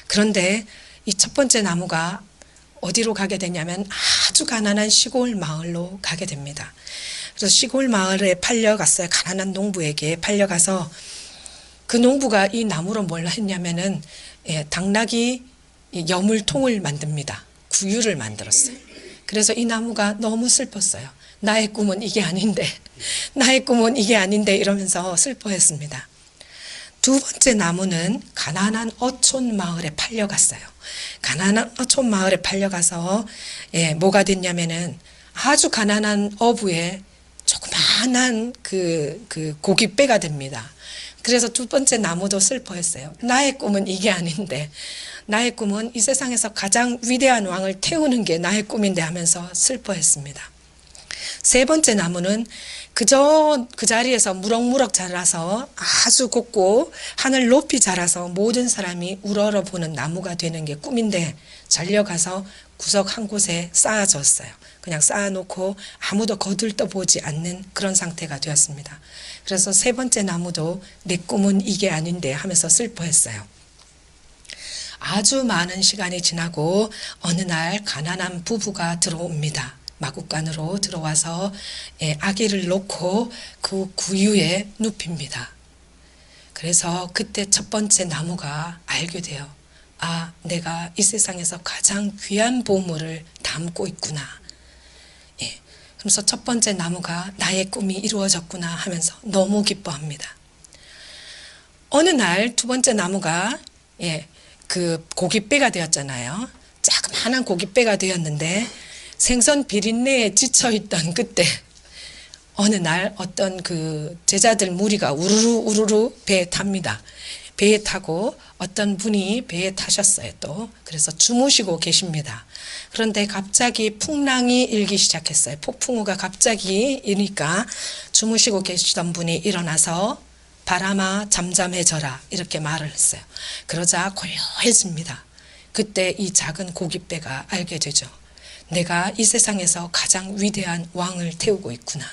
그런데 이 첫 번째 나무가 어디로 가게 되냐면 아주 가난한 시골 마을로 가게 됩니다. 그래서 시골 마을에 팔려갔어요. 가난한 농부에게 팔려가서 그 농부가 이 나무로 뭘 했냐면은 당나귀 여물통을 만듭니다. 구유를 만들었어요. 그래서 이 나무가 너무 슬펐어요. 나의 꿈은 이게 아닌데, 나의 꿈은 이게 아닌데 이러면서 슬퍼했습니다. 두 번째 나무는 가난한 어촌 마을에 팔려갔어요. 가난한 어촌 마을에 팔려가서 뭐가 됐냐면은 아주 가난한 어부의 조그마한 그 고깃배가 됩니다. 그래서 두 번째 나무도 슬퍼했어요. 나의 꿈은 이게 아닌데, 나의 꿈은 이 세상에서 가장 위대한 왕을 태우는 게 나의 꿈인데 하면서 슬퍼했습니다. 세 번째 나무는 그저 그 자리에서 무럭무럭 자라서 아주 곱고 하늘 높이 자라서 모든 사람이 우러러보는 나무가 되는 게 꿈인데 잘려가서 구석 한 곳에 쌓아졌어요. 그냥 쌓아놓고 아무도 거들떠보지 않는 그런 상태가 되었습니다. 그래서 세 번째 나무도 내 꿈은 이게 아닌데 하면서 슬퍼했어요. 아주 많은 시간이 지나고 어느 날 가난한 부부가 들어옵니다. 마구간으로 들어와서 아기를 놓고 그 구유에 눕힙니다. 그래서 그때 첫 번째 나무가 알게 돼요. 아, 내가 이 세상에서 가장 귀한 보물을 담고 있구나. 예. 그래서 첫 번째 나무가 나의 꿈이 이루어졌구나 하면서 너무 기뻐합니다. 어느 날 두 번째 나무가 그 고깃배가 되었잖아요. 자그마한 고깃배가 되었는데 생선 비린내에 지쳐있던 그때 어느 날 어떤 그 제자들 무리가 우르르 배에 탑니다. 배에 타고 어떤 분이 배에 타셨어요 또. 그래서 주무시고 계십니다. 그런데 갑자기 풍랑이 일기 시작했어요. 폭풍우가 갑자기 이니까 주무시고 계시던 분이 일어나서 바람아 잠잠해져라 이렇게 말을 했어요. 그러자 고요해집니다. 그때 이 작은 고깃배가 알게 되죠. 내가 이 세상에서 가장 위대한 왕을 태우고 있구나.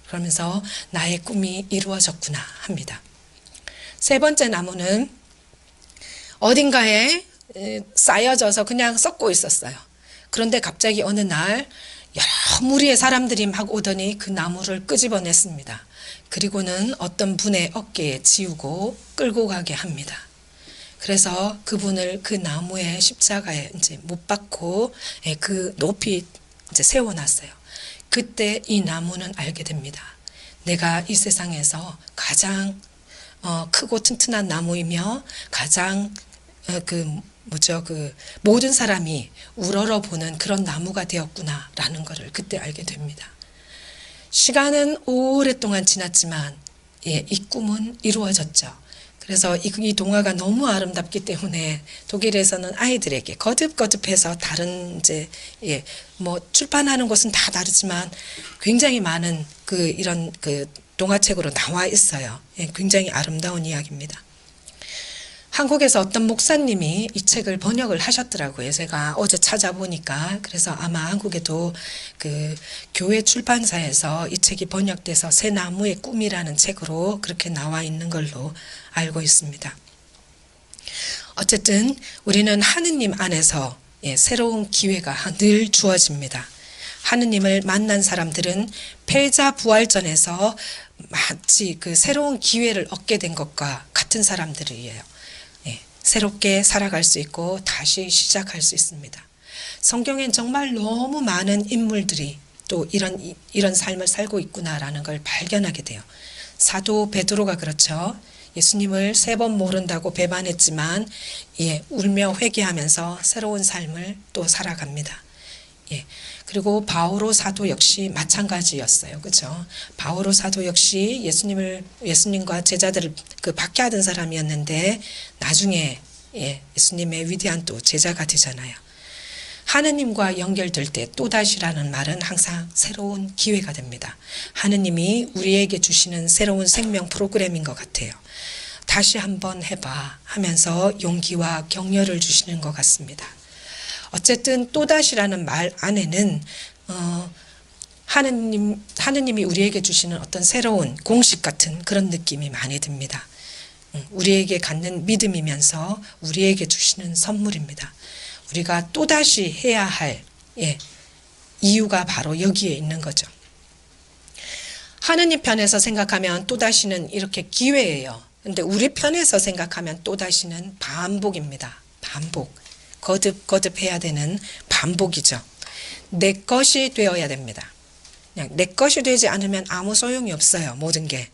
그러면서 나의 꿈이 이루어졌구나 합니다. 세 번째 나무는 어딘가에 쌓여져서 그냥 썩고 있었어요. 그런데 갑자기 어느 날 여러 무리의 사람들이 막 오더니 그 나무를 끄집어냈습니다. 그리고는 어떤 분의 어깨에 지우고 끌고 가게 합니다. 그래서 그분을 그 나무의 십자가에 이제 못 박고 그 높이 이제 세워놨어요. 그때 이 나무는 알게 됩니다. 내가 이 세상에서 가장 크고 튼튼한 나무이며 가장 그 모든 사람이 우러러 보는 그런 나무가 되었구나라는 것을 그때 알게 됩니다. 시간은 오랫동안 지났지만 이 꿈은 이루어졌죠. 그래서 이 동화가 너무 아름답기 때문에 독일에서는 아이들에게 거듭거듭해서 다른 뭐 출판하는 곳은 다 다르지만 굉장히 많은 이런 동화책으로 나와 있어요. 굉장히 아름다운 이야기입니다. 한국에서 어떤 목사님이 이 책을 번역을 하셨더라고요. 제가 어제 찾아보니까. 그래서 아마 한국에도 그 교회 출판사에서 이 책이 번역돼서 새 나무의 꿈이라는 책으로 그렇게 나와 있는 걸로 알고 있습니다. 어쨌든 우리는 하느님 안에서 새로운 기회가 늘 주어집니다. 하느님을 만난 사람들은 패자 부활전에서 마치 그 새로운 기회를 얻게 된 것과 같은 사람들이에요. 새롭게 살아갈 수 있고 다시 시작할 수 있습니다. 성경엔 정말 너무 많은 인물들이 또 이런 삶을 살고 있구나라는 걸 발견하게 돼요. 사도 베드로가 그렇죠. 예수님을 3번 모른다고 배반했지만 울며 회개하면서 새로운 삶을 또 살아갑니다. 그리고 바오로 사도 역시 마찬가지였어요. 그렇죠? 바오로 사도 역시 예수님과 제자들을 박해하던 사람이었는데 나중에 예수님의 위대한 또 제자가 되잖아요. 하느님과 연결될 때 또다시라는 말은 항상 새로운 기회가 됩니다. 하느님이 우리에게 주시는 새로운 생명 프로그램인 것 같아요. 다시 한번 해봐 하면서 용기와 격려를 주시는 것 같습니다. 어쨌든 또다시라는 말 안에는 하느님이 우리에게 주시는 어떤 새로운 공식 같은 그런 느낌이 많이 듭니다. 우리에게 갖는 믿음이면서 우리에게 주시는 선물입니다. 우리가 또다시 해야 할 이유가 바로 여기에 있는 거죠. 하느님 편에서 생각하면 또다시는 이렇게 기회예요. 근데 우리 편에서 생각하면 또다시는 반복입니다. 반복. 거듭 해야 되는 반복이죠. 내 것이 되어야 됩니다. 그냥 내 것이 되지 않으면 아무 소용이 없어요. 모든 게.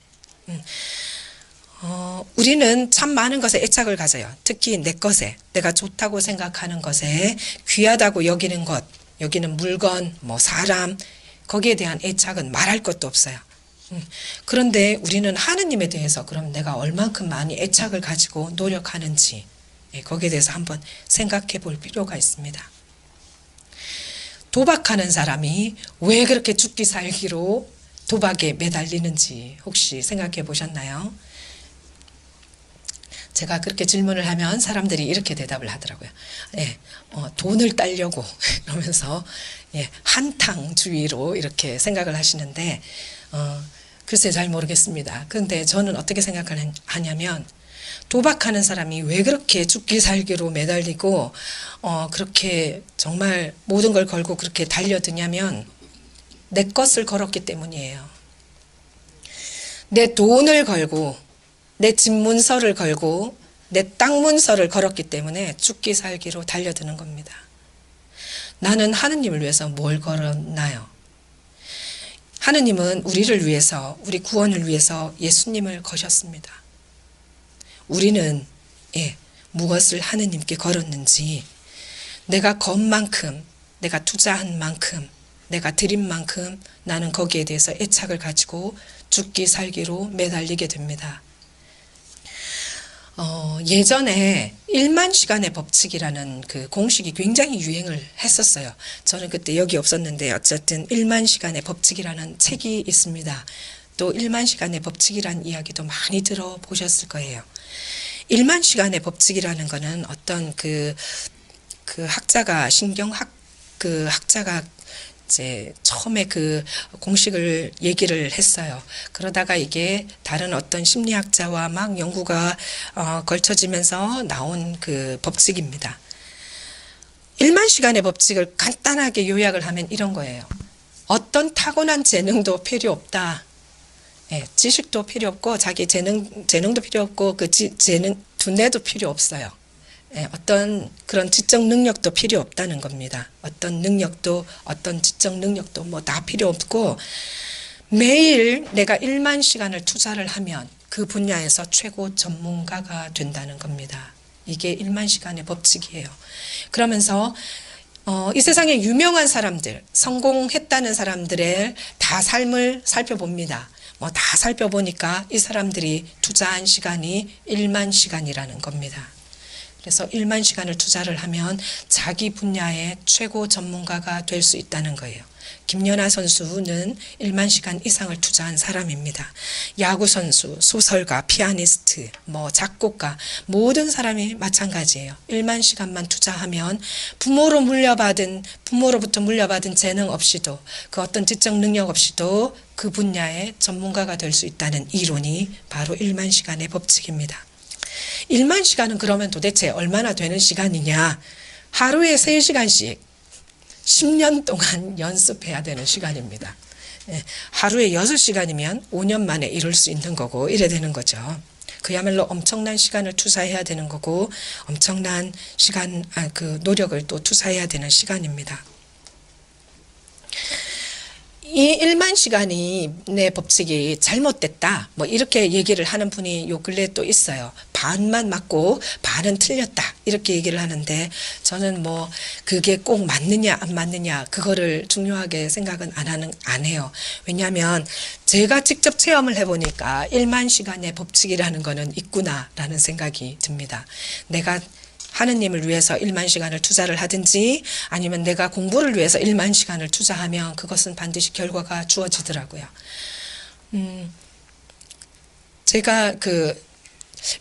우리는 참 많은 것에 애착을 가져요. 특히 내 것에, 내가 좋다고 생각하는 것에, 귀하다고 여기는 것, 여기는 물건, 사람, 거기에 대한 애착은 말할 것도 없어요. 그런데 우리는 하느님에 대해서 그럼 내가 얼만큼 많이 애착을 가지고 노력하는지 거기에 대해서 한번 생각해 볼 필요가 있습니다. 도박하는 사람이 왜 그렇게 죽기 살기로 도박에 매달리는지 혹시 생각해 보셨나요? 제가 그렇게 질문을 하면 사람들이 이렇게 대답을 하더라고요. 예, 돈을 따려고 이러면서 예, 한탕주의로 이렇게 생각을 하시는데 글쎄 잘 모르겠습니다. 그런데 저는 어떻게 생각하냐면 도박하는 사람이 왜 그렇게 죽기 살기로 매달리고 그렇게 정말 모든 걸 걸고 그렇게 달려드냐면 내 것을 걸었기 때문이에요. 내 돈을 걸고 내 집 문서를 걸고 내 땅 문서를 걸었기 때문에 죽기 살기로 달려드는 겁니다. 나는 하느님을 위해서 뭘 걸었나요? 하느님은 우리를 위해서, 우리 구원을 위해서 예수님을 거셨습니다. 우리는 무엇을 하느님께 걸었는지, 내가 건 만큼, 내가 투자한 만큼, 내가 드린 만큼 나는 거기에 대해서 애착을 가지고 죽기 살기로 매달리게 됩니다. 예전에 1만 시간의 법칙이라는 그 공식이 굉장히 유행을 했었어요. 저는 그때 여기 없었는데 어쨌든 1만 시간의 법칙이라는 책이 있습니다. 또 1만 시간의 법칙이라는 이야기도 많이 들어보셨을 거예요. 1만 시간의 법칙이라는 거는 어떤 그 학자가 학자가 이제 처음에 그 공식을 얘기를 했어요. 그러다가 이게 다른 어떤 심리학자와 막 연구가 걸쳐지면서 나온 그 법칙입니다. 1만 시간의 법칙을 간단하게 요약을 하면 이런 거예요. 어떤 타고난 재능도 필요 없다. 지식도 필요 없고 자기 재능도 필요 없고 그 재능 두뇌도 필요 없어요. 어떤 그런 지적 능력도 필요 없다는 겁니다. 어떤 능력도 어떤 지적 능력도 뭐 다 필요 없고 매일 내가 1만 시간을 투자를 하면 그 분야에서 최고 전문가가 된다는 겁니다. 이게 1만 시간의 법칙이에요. 그러면서 이 세상에 유명한 사람들, 성공했다는 사람들의 다 삶을 살펴봅니다. 뭐 다 살펴보니까 이 사람들이 투자한 시간이 1만 시간이라는 겁니다. 그래서 1만 시간을 투자를 하면 자기 분야의 최고 전문가가 될 수 있다는 거예요. 김연아 선수는 1만 시간 이상을 투자한 사람입니다. 야구 선수, 소설가, 피아니스트, 뭐 작곡가 모든 사람이 마찬가지예요. 1만 시간만 투자하면 부모로부터 물려받은 재능 없이도 그 어떤 지적 능력 없이도 그 분야의 전문가가 될 수 있다는 이론이 바로 1만 시간의 법칙입니다. 1만 시간은 그러면 도대체 얼마나 되는 시간이냐? 하루에 3시간씩 10년 동안 연습해야 되는 시간입니다. 하루에 6시간이면 5년 만에 이룰 수 있는 거고 이래 되는 거죠. 그야말로 엄청난 시간을 투자해야 되는 거고 엄청난 노력을 또 투자해야 되는 시간입니다. 이 1만 시간이 내 법칙이 잘못됐다 뭐 이렇게 얘기를 하는 분이 요 근래에 또 있어요. 반만 맞고 반은 틀렸다 이렇게 얘기를 하는데 저는 뭐 그게 꼭 맞느냐 안 맞느냐 그거를 중요하게 생각은 안 해요. 왜냐하면 제가 직접 체험을 해보니까 1만 시간의 법칙이라는 거는 있구나라는 생각이 듭니다. 내가 하느님을 위해서 1만 시간을 투자를 하든지 아니면 내가 공부를 위해서 1만 시간을 투자하면 그것은 반드시 결과가 주어지더라고요. 제가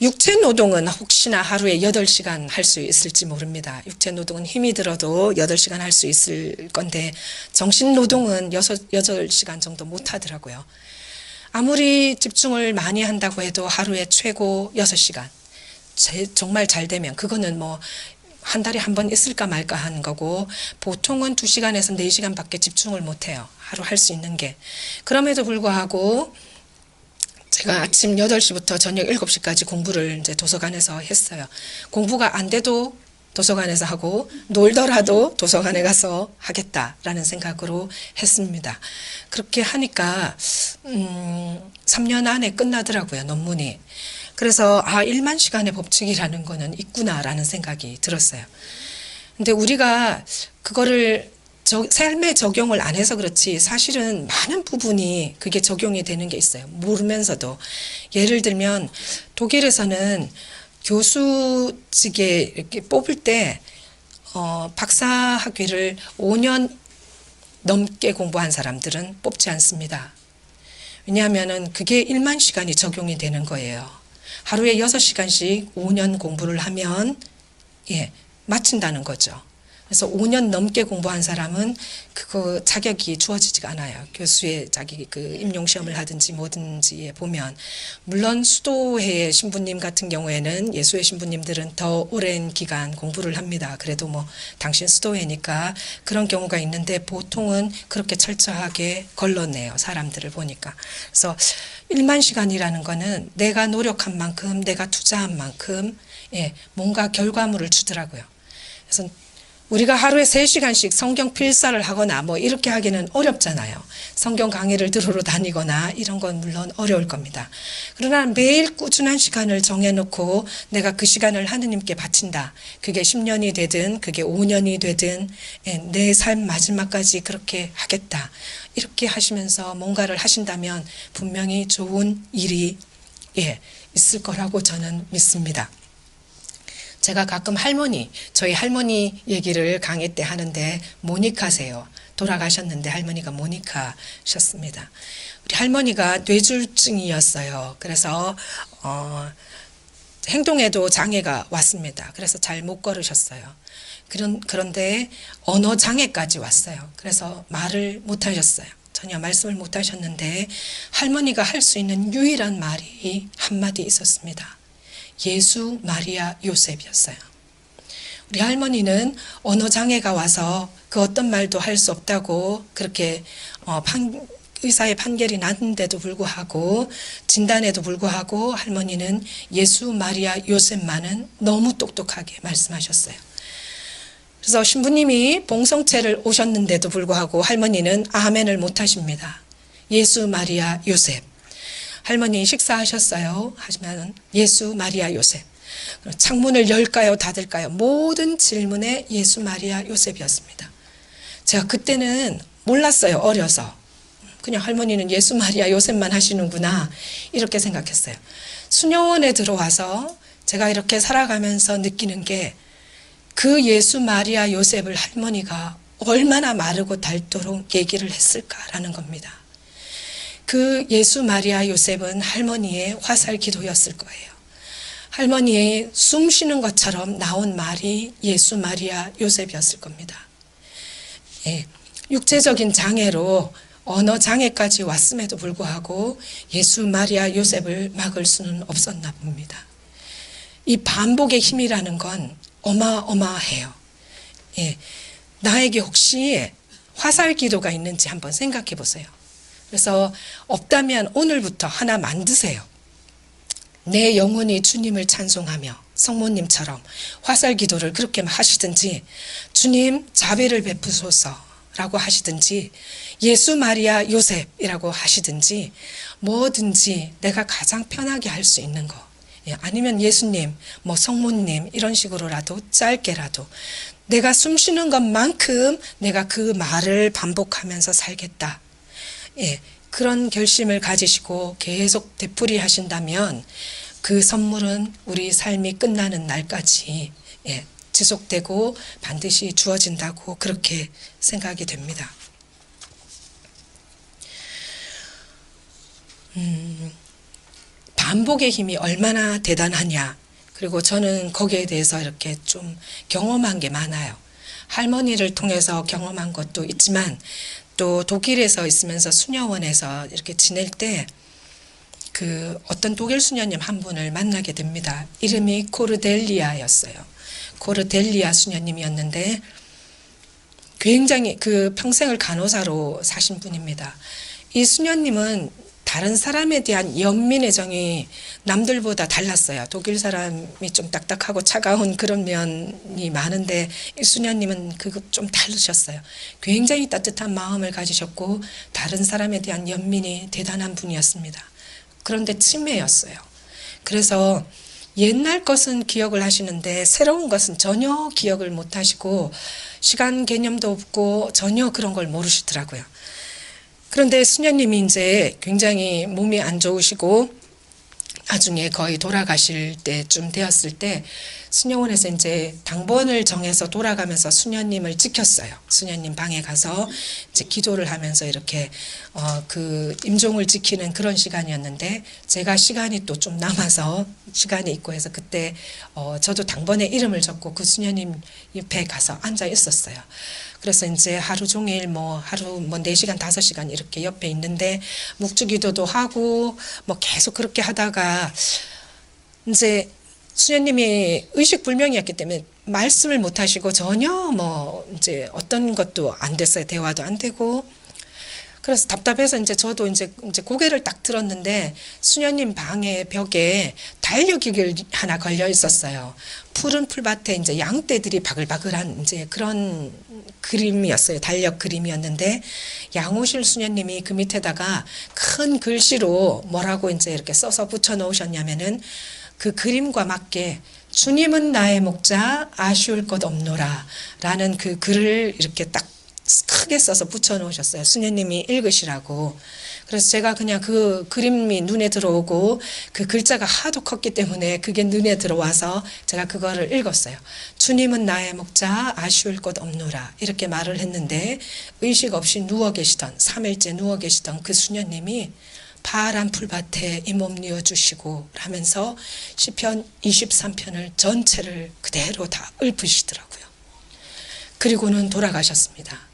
육체 노동은 혹시나 하루에 8시간 할 수 있을지 모릅니다. 육체 노동은 힘이 들어도 8시간 할 수 있을 건데 정신 노동은 8시간 정도 못 하더라고요. 아무리 집중을 많이 한다고 해도 하루에 최고 6시간. 정말 잘 되면 그거는 뭐 한 달에 한 번 있을까 말까 하는 거고 보통은 2시간에서 4시간밖에 집중을 못해요. 하루 할 수 있는 게. 그럼에도 불구하고 제가 아침 8시부터 저녁 7시까지 공부를 이제 도서관에서 했어요. 공부가 안 돼도 도서관에서 하고 놀더라도 도서관에 가서 하겠다라는 생각으로 했습니다. 그렇게 하니까 3년 안에 끝나더라고요. 논문이. 그래서 1만 시간의 법칙이라는 거는 있구나라는 생각이 들었어요. 근데 우리가 그거를 삶에 적용을 안 해서 그렇지 사실은 많은 부분이 그게 적용이 되는 게 있어요. 모르면서도. 예를 들면 독일에서는 교수직에 이렇게 뽑을 때 박사학위를 5년 넘게 공부한 사람들은 뽑지 않습니다. 왜냐하면은 그게 1만 시간이 적용이 되는 거예요. 하루에 6시간씩 5년 공부를 하면 마친다는 거죠. 그래서 5년 넘게 공부한 사람은 그거 자격이 주어지지가 않아요. 교수의 자기 임용시험을 하든지 뭐든지에 보면. 물론 수도회 신부님 같은 경우에는 예수회 신부님들은 더 오랜 기간 공부를 합니다. 그래도 뭐 당신 수도회니까 그런 경우가 있는데 보통은 그렇게 철저하게 걸러내요. 사람들을 보니까. 그래서 1만 시간이라는 거는 내가 노력한 만큼, 내가 투자한 만큼 뭔가 결과물을 주더라고요. 그래서 우리가 하루에 3시간씩 성경 필사를 하거나 뭐 이렇게 하기는 어렵잖아요. 성경 강의를 들으러 다니거나 이런 건 물론 어려울 겁니다. 그러나 매일 꾸준한 시간을 정해놓고 내가 그 시간을 하느님께 바친다. 그게 10년이 되든 그게 5년이 되든 내 삶 마지막까지 그렇게 하겠다. 이렇게 하시면서 뭔가를 하신다면 분명히 좋은 일이 있을 거라고 저는 믿습니다. 제가 가끔 저희 할머니 얘기를 강의 때 하는데 모니카세요. 돌아가셨는데 할머니가 모니카셨습니다. 우리 할머니가 뇌졸중이었어요. 그래서 행동에도 장애가 왔습니다. 그래서 잘 못 걸으셨어요. 그런데 언어 장애까지 왔어요. 그래서 말을 못 하셨어요. 전혀 말씀을 못 하셨는데 할머니가 할 수 있는 유일한 말이 한마디 있었습니다. 예수, 마리아, 요셉이었어요. 우리 할머니는 언어 장애가 와서 그 어떤 말도 할 수 없다고 그렇게 의사의 판결이 났는데도 불구하고 진단에도 불구하고 할머니는 예수, 마리아, 요셉만은 너무 똑똑하게 말씀하셨어요. 그래서 신부님이 봉성체를 오셨는데도 불구하고 할머니는 아멘을 못 하십니다. 예수, 마리아, 요셉. 할머니 식사하셨어요? 하시면 예수, 마리아, 요셉. 창문을 열까요? 닫을까요? 모든 질문에 예수, 마리아, 요셉이었습니다. 제가 그때는 몰랐어요. 어려서. 그냥 할머니는 예수, 마리아, 요셉만 하시는구나 이렇게 생각했어요. 수녀원에 들어와서 제가 이렇게 살아가면서 느끼는 게 그 예수, 마리아, 요셉을 할머니가 얼마나 마르고 닳도록 얘기를 했을까라는 겁니다. 그 예수, 마리아, 요셉은 할머니의 화살 기도였을 거예요. 할머니의 숨 쉬는 것처럼 나온 말이 예수, 마리아, 요셉이었을 겁니다. 육체적인 장애로 언어 장애까지 왔음에도 불구하고 예수, 마리아, 요셉을 막을 수는 없었나 봅니다. 이 반복의 힘이라는 건 어마어마해요. 나에게 혹시 화살 기도가 있는지 한번 생각해 보세요. 그래서 없다면 오늘부터 하나 만드세요. 내 영혼이 주님을 찬송하며 성모님처럼 화살 기도를 그렇게 하시든지 주님 자비를 베푸소서라고 하시든지 예수, 마리아, 요셉이라고 하시든지 뭐든지 내가 가장 편하게 할 수 있는 거 아니면 예수님, 뭐 성모님 이런 식으로라도 짧게라도 내가 숨 쉬는 것만큼 내가 그 말을 반복하면서 살겠다. 그런 결심을 가지시고 계속 되풀이 하신다면 그 선물은 우리 삶이 끝나는 날까지 지속되고 반드시 주어진다고 그렇게 생각이 됩니다. 반복의 힘이 얼마나 대단하냐. 그리고 저는 거기에 대해서 이렇게 좀 경험한 게 많아요. 할머니를 통해서 경험한 것도 있지만 또 독일에서 있으면서 수녀원에서 이렇게 지낼 때 그 어떤 독일 수녀님 한 분을 만나게 됩니다. 이름이 코르델리아였어요. 코르델리아 수녀님이었는데 굉장히 그 평생을 간호사로 사신 분입니다. 이 수녀님은 다른 사람에 대한 연민의 정이 남들보다 달랐어요. 독일 사람이 좀 딱딱하고 차가운 그런 면이 많은데 이 수녀님은 그거 좀 다르셨어요. 굉장히 따뜻한 마음을 가지셨고 다른 사람에 대한 연민이 대단한 분이었습니다. 그런데 치매였어요. 그래서 옛날 것은 기억을 하시는데 새로운 것은 전혀 기억을 못 하시고 시간 개념도 없고 전혀 그런 걸 모르시더라고요. 그런데 수녀님이 이제 굉장히 몸이 안 좋으시고 나중에 거의 돌아가실 때쯤 되었을 때 수녀원에서 이제 당번을 정해서 돌아가면서 수녀님을 지켰어요. 수녀님 방에 가서 이제 기도를 하면서 이렇게 그 임종을 지키는 그런 시간이었는데, 제가 시간이 또 좀 남아서 시간이 있고 해서 그때 저도 당번에 이름을 적고 그 수녀님 옆에 가서 앉아 있었어요. 그래서 이제 하루 종일 하루 4시간, 5시간 이렇게 옆에 있는데 묵주기도도 하고 계속 그렇게 하다가 이제 수녀님이 의식불명이었기 때문에 말씀을 못 하시고 전혀 이제 어떤 것도 안 됐어요. 대화도 안 되고. 그래서 답답해서 이제 저도 이제 고개를 딱 들었는데 수녀님 방의 벽에 달력이 하나 걸려 있었어요. 푸른 풀밭에 이제 양떼들이 바글바글한 이제 그런 그림이었어요. 달력 그림이었는데 양호실 수녀님이 그 밑에다가 큰 글씨로 뭐라고 이제 이렇게 써서 붙여 놓으셨냐면은 그 그림과 맞게 주님은 나의 목자 아쉬울 것 없노라 라는 그 글을 이렇게 딱 크게 써서 붙여 놓으셨어요. 수녀님이 읽으시라고. 그래서 제가 그냥 그 그림이 눈에 들어오고 그 글자가 하도 컸기 때문에 그게 눈에 들어와서 제가 그거를 읽었어요. 주님은 나의 목자 아쉬울 것 없노라 이렇게 말을 했는데, 의식 없이 누워 계시던 3일째 누워 계시던 그 수녀님이 파란 풀밭에 이 몸 뉘어주시고 하면서 시편 23편을 전체를 그대로 다 읊으시더라고요. 그리고는 돌아가셨습니다.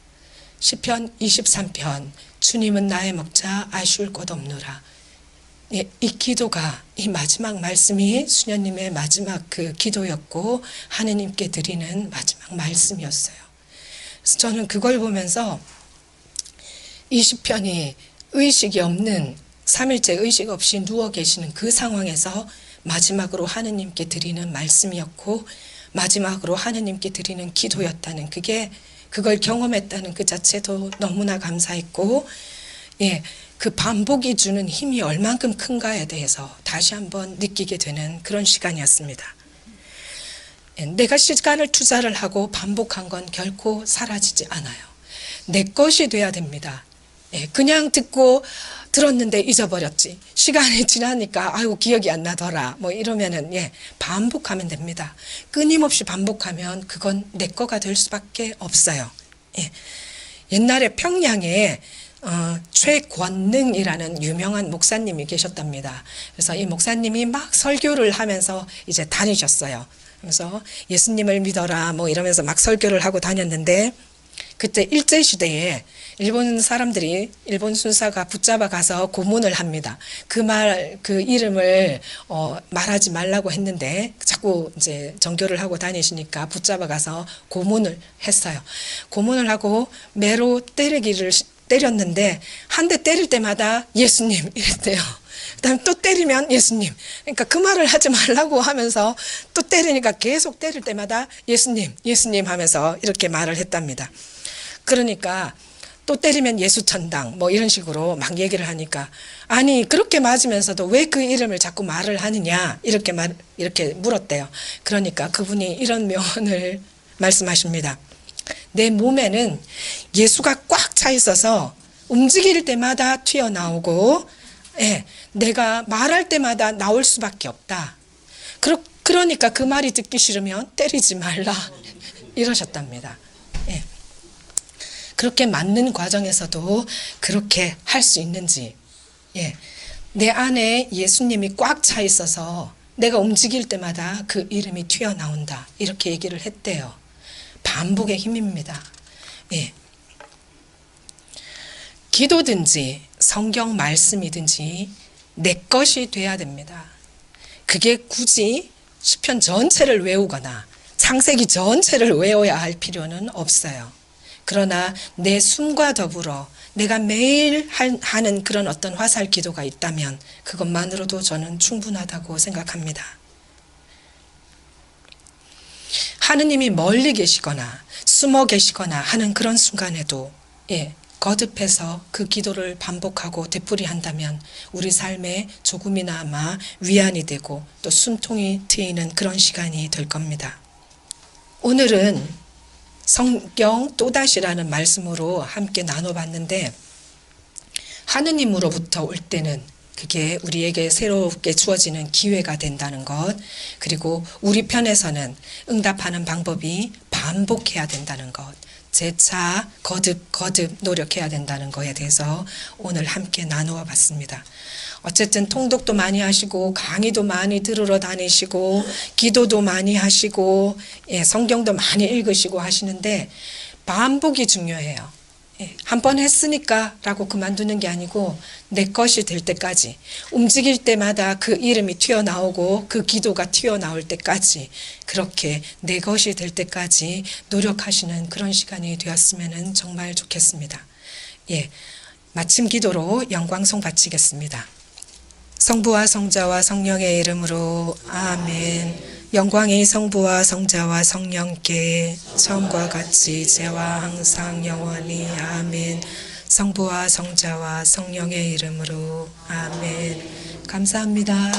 시편 23편 주님은 나의 목자 아쉬울 것 없노라. 이 기도가, 이 마지막 말씀이 수녀님의 마지막 그 기도였고 하느님께 드리는 마지막 말씀이었어요. 그래서 저는 그걸 보면서 이 시편이 의식이 없는 3일째 의식 없이 누워 계시는 그 상황에서 마지막으로 하느님께 드리는 말씀이었고 마지막으로 하느님께 드리는 기도였다는, 그걸 경험했다는 그 자체도 너무나 감사했고, 그 반복이 주는 힘이 얼만큼 큰가에 대해서 다시 한번 느끼게 되는 그런 시간이었습니다. 내가 시간을 투자를 하고 반복한 건 결코 사라지지 않아요. 내 것이 돼야 됩니다. 그냥 들었는데 잊어버렸지. 시간이 지나니까 아이고 기억이 안 나더라. 이러면은 반복하면 됩니다. 끊임없이 반복하면 그건 내 거가 될 수밖에 없어요. 옛날에 평양에 최권능이라는 유명한 목사님이 계셨답니다. 그래서 이 목사님이 막 설교를 하면서 이제 다니셨어요. 그래서 예수님을 믿어라 이러면서 막 설교를 하고 다녔는데, 그때 일제시대에 일본 사람들이, 일본 순사가 붙잡아 가서 고문을 합니다. 그 이름을 말하지 말라고 했는데 자꾸 이제 정교를 하고 다니시니까 붙잡아 가서 고문을 했어요. 고문을 하고 매로 때렸는데 한 대 때릴 때마다 예수님 이랬대요. 그다음에 또 때리면 예수님. 그러니까 그 말을 하지 말라고 하면서 또 때리니까 계속 때릴 때마다 예수님, 예수님 하면서 이렇게 말을 했답니다. 그러니까 또 때리면 예수천당 이런 식으로 막 얘기를 하니까, 아니 그렇게 맞으면서도 왜 그 이름을 자꾸 말을 하느냐 이렇게 물었대요. 그러니까 그분이 이런 명언을 말씀하십니다. 내 몸에는 예수가 꽉 차 있어서 움직일 때마다 튀어나오고 내가 말할 때마다 나올 수밖에 없다. 그러니까 그 말이 듣기 싫으면 때리지 말라 이러셨답니다. 그렇게 맞는 과정에서도 그렇게 할 수 있는지, 내 안에 예수님이 꽉 차 있어서 내가 움직일 때마다 그 이름이 튀어나온다 이렇게 얘기를 했대요. 반복의 힘입니다. 기도든지 성경 말씀이든지 내 것이 돼야 됩니다. 그게 굳이 시편 전체를 외우거나 창세기 전체를 외워야 할 필요는 없어요. 그러나 내 숨과 더불어 내가 매일 하는 그런 어떤 화살 기도가 있다면 그것만으로도 저는 충분하다고 생각합니다. 하느님이 멀리 계시거나 숨어 계시거나 하는 그런 순간에도 거듭해서 그 기도를 반복하고 되풀이한다면 우리 삶에 조금이나마 위안이 되고 또 숨통이 트이는 그런 시간이 될 겁니다. 오늘은 성경 또다시라는 말씀으로 함께 나눠봤는데, 하느님으로부터 올 때는 그게 우리에게 새롭게 주어지는 기회가 된다는 것, 그리고 우리 편에서는 응답하는 방법이 반복해야 된다는 것, 재차 거듭 노력해야 된다는 것에 대해서 오늘 함께 나누어 봤습니다. 어쨌든 통독도 많이 하시고 강의도 많이 들으러 다니시고 기도도 많이 하시고 성경도 많이 읽으시고 하시는데 반복이 중요해요. 한 번 했으니까 라고 그만두는 게 아니고 내 것이 될 때까지, 움직일 때마다 그 이름이 튀어나오고 그 기도가 튀어나올 때까지, 그렇게 내 것이 될 때까지 노력하시는 그런 시간이 되었으면 정말 좋겠습니다. 마침 기도로 영광송 바치겠습니다. 성부와 성자와 성령의 이름으로 아멘. 영광이 성부와 성자와 성령께 처음과 같이 이제와 항상 영원히 아멘. 성부와 성자와 성령의 이름으로 아멘. 감사합니다.